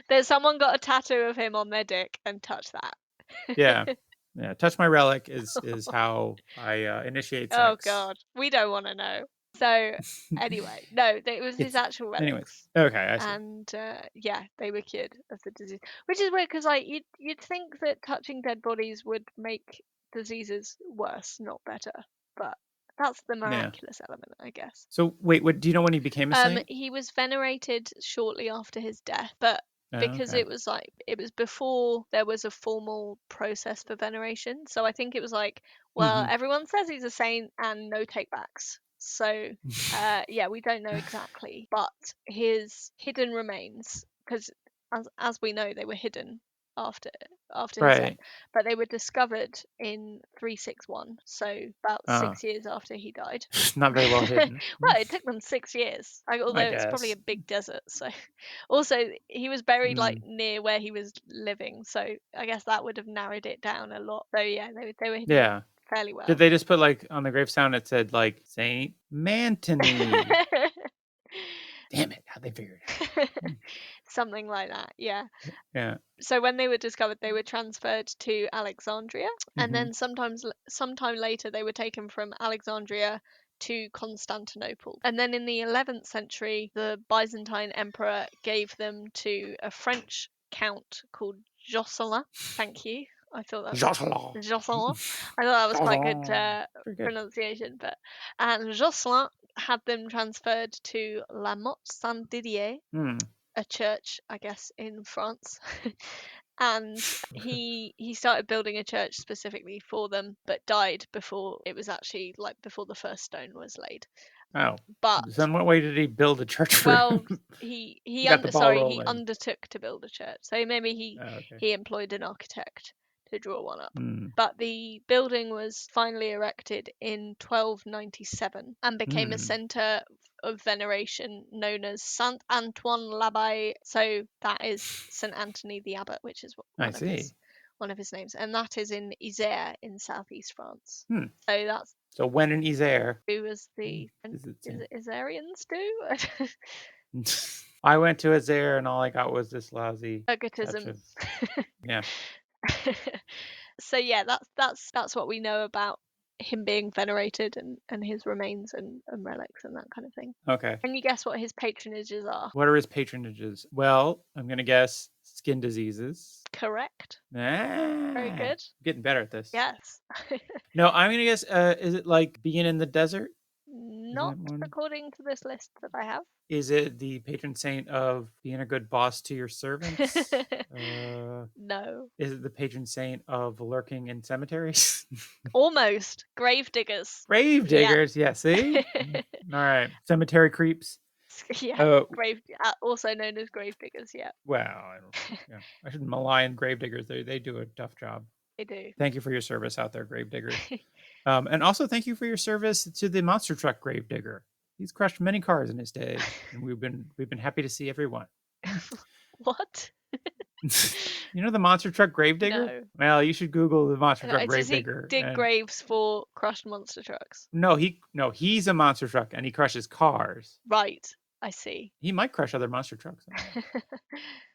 There's someone got a tattoo of him on their dick and touched that. Yeah, yeah. Touch my relic is how I initiate Oh sex. God, we don't want to know. So anyway, no, it was his actual relics. Anyways, okay, I see. And yeah, they were cured of the disease, which is weird because like you'd think that touching dead bodies would make diseases worse, not better, but that's the miraculous element, I guess. So wait, what do you know when he became a saint? He was venerated shortly after his death, but Oh, because okay. it was before there was a formal process for veneration, so I think it was like, well, Mhm. everyone says he's a saint and no takebacks. So yeah, we don't know exactly, but his hidden remains, because as we know, they were hidden after his death, Right. but they were discovered in 361, so about Uh, 6 years after he died. not very well hidden. Well, it took them 6 years, I although it's probably guess. a big desert. So, also he was buried like Mm, near where he was living, so I guess that would have narrowed it down a lot. So yeah, they were hidden yeah. fairly Did well. they just put like on the gravestone it said like Saint Mantony? Damn it! How'd they figure it out? Mm, Something like that, yeah. yeah. So when they were discovered, they were transferred to Alexandria, and Mm-hmm. then sometime later they were taken from Alexandria to Constantinople. And then in the 11th century, the Byzantine emperor gave them to a French count called Jocelyn. Thank you. I thought that Jocelyn. Jocelyn. I thought that was quite good Pretty good. pronunciation, and Jocelyn had them transferred to La Motte Saint Didier, Hmm. a church, I guess, in France. And he started building a church specifically for them, but died before it was actually like before the first stone was laid. Oh. But So in what way did he build a church for well, him? he Got the under ball sorry he rolling. undertook to build a church, so maybe Oh, okay. he employed an architect to draw one up. Hmm. But the building was finally erected in 1297 and became a Hmm. centre of veneration known as Saint Antoine l'Abbaye. So that is St Anthony the Abbot, which is I see. one of his names, and that is in Isère in southeast France. Hmm. So that's So when in Isère, who was the is it is Saint? it Isérians do? I went to Isère and all I got was this lousy touch Ergotism. of yeah. So yeah, that's what we know about him being venerated and his remains and relics and that kind of thing. Okay. Can you guess what his patronages are? What are his patronages? Well, I'm gonna guess skin diseases. Correct. Very Ah, good. getting better at this. Yes. No, I'm gonna guess. Is it like being in the desert? Is Not that one? according to this list that I have. Is it the patron saint of being a good boss to your servants? No. Is it the patron saint of lurking in cemeteries? Almost. Grave diggers. Grave Yeah. diggers. Yeah. See. All right. Cemetery creeps. Yeah. Oh, Also known as grave diggers. Yeah. well, I don't. Yeah, I shouldn't malign grave diggers. They do a tough job. They do. Thank you for your service out there, grave diggers. And also thank you for your service to the monster truck grave digger. He's crushed many cars in his day, and we've been happy to see every one. What? You know the monster truck grave digger? No. Well, you should Google the monster truck Does grave he digger. dig And graves for crushed monster trucks? no, he's a monster truck and he crushes cars. Right. I see. He might crush other monster trucks.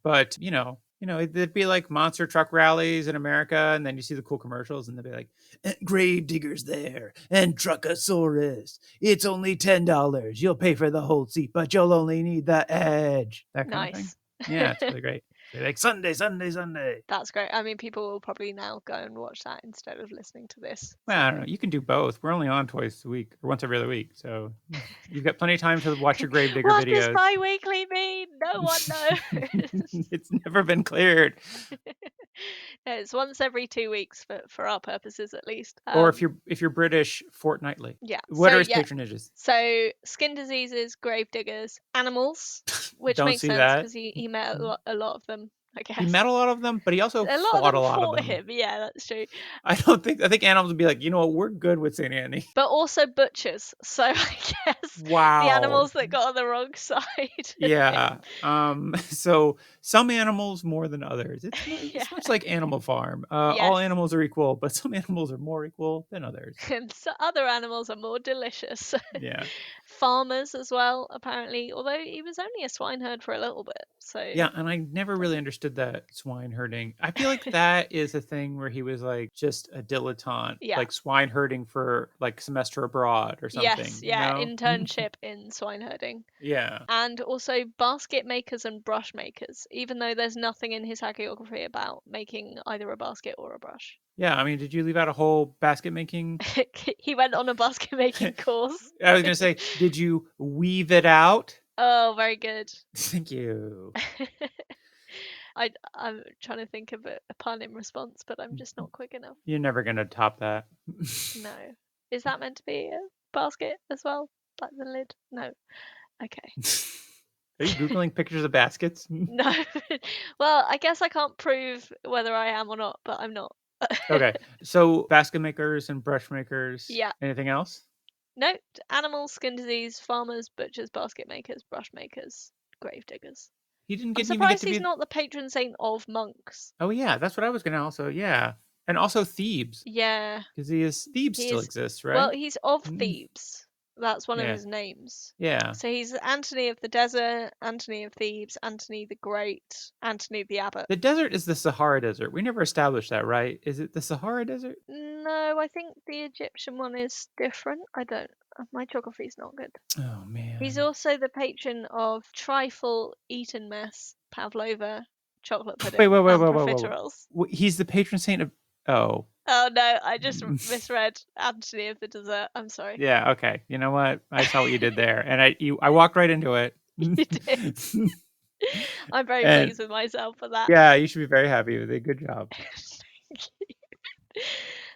But, it'd be like monster truck rallies in America, and then you see the cool commercials, and they'd be like, Grave Digger's there, and Truckosaurus. It's only $10. You'll pay for the whole seat, but you'll only need the edge. That kind of thing. Nice. Yeah, it's really great. They're like, Sunday, Sunday, Sunday. That's great. I mean, people will probably now go and watch that instead of listening to this. Well, I don't know. You can do both. We're only on twice a week, or once every other week. So you've got plenty of time to watch your Gravedigger What does videos. bi-weekly mean? No one knows. It's never been cleared. No, it's once every 2 weeks for our purposes, at least. Or if you're British, fortnightly. Yeah. What are his patronages? So skin diseases, grave diggers, animals, which Don't makes see sense that. because he met a lot of them. I guess He met a lot of them, but he also a lot fought of them a lot fought of them. him. Yeah, that's true. I think animals would be like, you know what, we're good with St. Anthony. But also butchers. So I guess Wow. the animals that got on the wrong side. Yeah. So some animals more than others. It's much like Animal Farm. All Yes. animals are equal, but some animals are more equal than others. And so other animals are more delicious. Yeah. Farmers as well, apparently, although he was only a swineherd for a little bit. So Yeah, and I never really understood that swine herding. I feel like that is a thing where he was like just a dilettante, Yeah. like swine herding for like semester abroad or something. Yes, yeah, internship in swineherding. Yeah. And also basket makers and brush makers, even though there's nothing in his hagiography about making either a basket or a brush. Yeah, I mean, did you leave out a whole basket making? He went on a basket making course. I was going to say, did you weave it out? Oh, very good. Thank you. I'm trying to think of a pun in response, but I'm just not quick enough. You're never going to top that. No. Is that meant to be a basket as well? Like the lid? No. Okay. Are you Googling pictures of baskets? No. Well, I guess I can't prove whether I am or not, but I'm not. Okay. So basket makers and brush makers. Yeah. Anything else? No. Animals, skin disease, farmers, butchers, basket makers, brush makers, grave diggers. He didn't I'm even get surprised to be. he's not the patron saint of monks. Oh yeah, that's what I was gonna also. Yeah, and also Thebes. Yeah. Because Thebes still exists, right? Well, he's of Thebes. That's one of Yeah. his names. Yeah. So he's Antony of the Desert, Antony of Thebes, Antony the Great, Antony the Abbot. The desert is the Sahara Desert. We never established that, right? Is it the Sahara Desert? No, I think the Egyptian one is different. I don't. My geography's not good. Oh man. He's also the patron of trifle, eaten mess, pavlova, chocolate pudding, Wait, and profiteroles. He's the patron saint of. Oh. Oh no, I just misread Antony of the Dessert. I'm sorry. Yeah. Okay. You know what? I saw what you did there, and I walked right into it. You did. I'm very pleased with myself for that. Yeah, you should be very happy with it. Good job.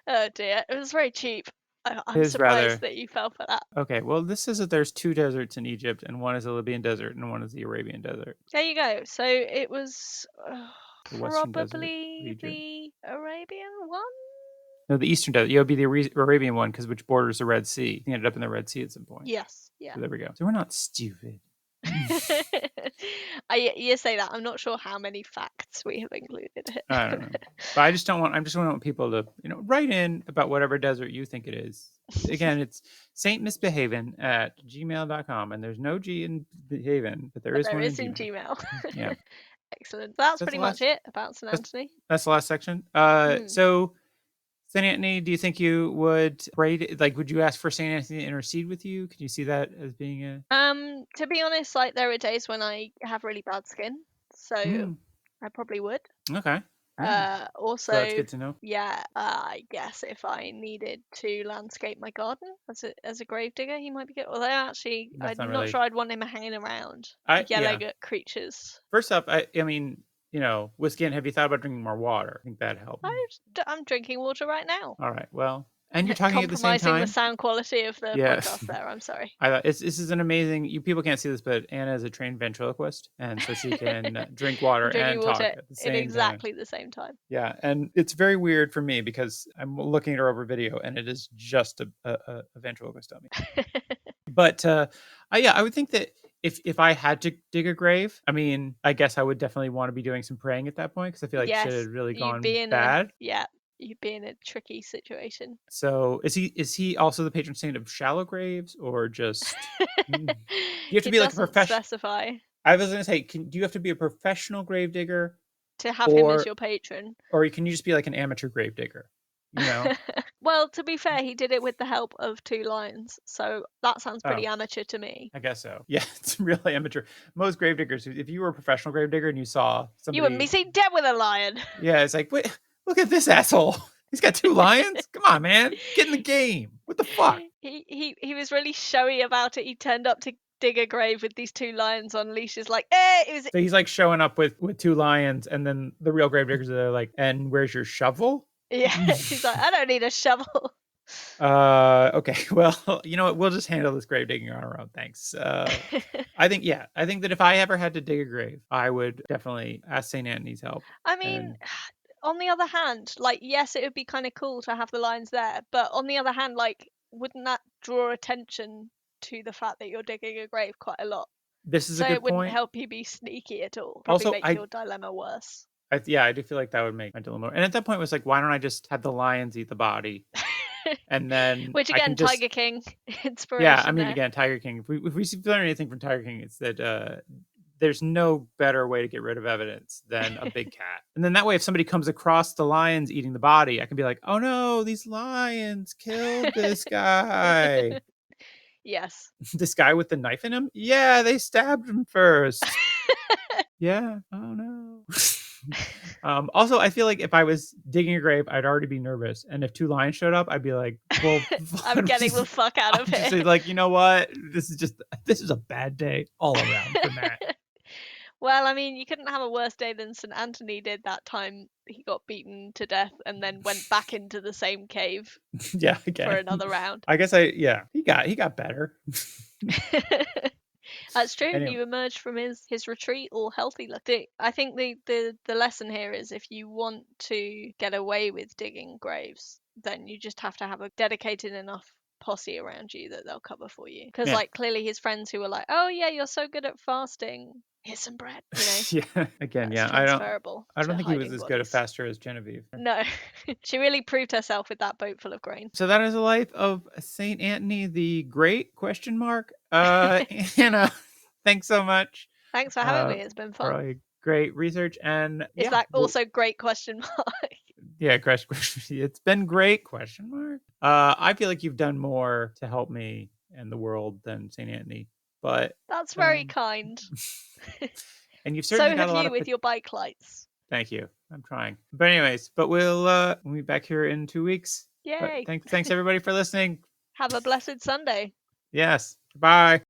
Oh dear, it was very cheap. I'm surprised that you fell for that. Okay, well, this says that there's 2 deserts in Egypt, and one is the Libyan desert, and one is the Arabian desert. There you go. So it was The Western probably the Arabian one? No, the Eastern desert. It would be the Arabian one, because which borders the Red Sea. He ended up in the Red Sea at some point. Yes, yeah. So there we go. So we're not stupid. You say that. I'm not sure how many facts we have included. I don't know. But I just want people to, write in about whatever desert you think it is. Again, it's saintmisbehavin@gmail.com, and there's no G in behavin, but there is one in Gmail. Yeah. Excellent. That's pretty much it about St. Anthony. That's the last section. So St. Anthony, do you think you would pray? Would you ask for St. Anthony to intercede with you? Could you see that as being a? To be honest, there are days when I have really bad skin, so I probably would. Okay. Also, so that's good to know. Yeah, I guess if I needed to landscape my garden as a grave digger, he might be good. Although actually, I'm not sure I'd want him hanging around yelling at creatures. First off, I mean, with skin, have you thought about drinking more water? I think that helps. I'm drinking water right now. All right. Well, and you're talking at the same time. Compromising the sound quality of the podcast there. I'm sorry. I thought this is an amazing. You people can't see this, but Anna is a trained ventriloquist, and so she can drink water and talk at the same time. At exactly the same time. Yeah, and it's very weird for me because I'm looking at her over video, and it is just a ventriloquist dummy. But I would think that if I had to dig a grave, I mean, I guess I would definitely want to be doing some praying at that point, because I feel like shit had really gone bad. Yeah. you'd be in a tricky situation. So is he also the patron saint of shallow graves, or just you have to He be like a doesn't professional? specify. I was gonna say, do you have to be a professional grave digger, To have him as or your patron. can you just be like an amateur grave digger? You know? Well, to be fair, he did it with the help of 2 lions, so that sounds Oh, pretty amateur to me. I guess so. Yeah, it's really amateur. Most grave diggers, if you were a professional grave digger and you saw You wouldn't be somebody, seen dead with a lion. yeah, it's like, wait, look at this asshole. He's got 2 lions. Come on, man, get in the game. What the fuck? He was really showy about it. He turned up to dig a grave with these 2 lions on leashes, like, eh, it was. So he's like showing up with 2 lions, and then the real grave diggers are like, and where's your shovel? Yeah, he's like, I don't need a shovel. Okay. Well, you know what? We'll just handle this grave digging on our own. Thanks. I think, yeah, I think that if I ever had to dig a grave, I would definitely ask St. Anthony's help. I mean, And on the other hand, like, yes, it would be kind of cool to have the lions there, but on the other hand, like, wouldn't that draw attention to the fact that you're digging a grave quite a lot? this is a So good it wouldn't point. help you be sneaky at all. Probably Also, make your dilemma worse. yeah, I do feel like that would make my dilemma. And at that point, it was like, why don't I just have the lions eat the body, and then Which I can again, just, Tiger King yeah. I inspiration mean, there. again, Tiger King. If we learn anything from Tiger King, it's that there's no better way to get rid of evidence than a big cat. And then that way, if somebody comes across the lions eating the body, I can be like, oh no, these lions killed this guy. Yes. This guy with the knife in him? Yeah, they stabbed him first. Yeah. Oh no. Also, I feel like if I was digging a grave, I'd already be nervous. And if 2 lions showed up, I'd be like, well, I'm getting the fuck out of I'd just here. say, like, you know what? This is a bad day all around for Matt. Well, I mean, you couldn't have a worse day than St. Anthony did that time he got beaten to death and then went back into the same cave Yeah, for again. another round. I guess he got better. That's true. Anyway. He emerged from his retreat all healthy. I think the lesson here is if you want to get away with digging graves, then you just have to have a dedicated enough posse around you that they'll cover for you. Because Yeah. like clearly his friends who were like, "Oh yeah, you're so good at fasting. Here's some bread," you know. Yeah. Again, That's yeah. transferable I don't to think he was hiding as good a bodies. faster as Genevieve. No, she really proved herself with that boat full of grain. So that is the life of Saint Anthony the Great? Question mark. Anna, thanks so much. Thanks for having me. It's been For fun. all your great research, and Is yeah, that also great question mark? yeah, question. It's been great. Question mark. I feel like you've done more to help me and the world than Saint Anthony, but That's very kind. and you've So certainly got have a lot you of. with your bike lights. Thank you. I'm trying. But anyways, we'll be back here in 2 weeks. But Yay. thanks everybody for listening. Have a blessed Sunday. Yes. Bye.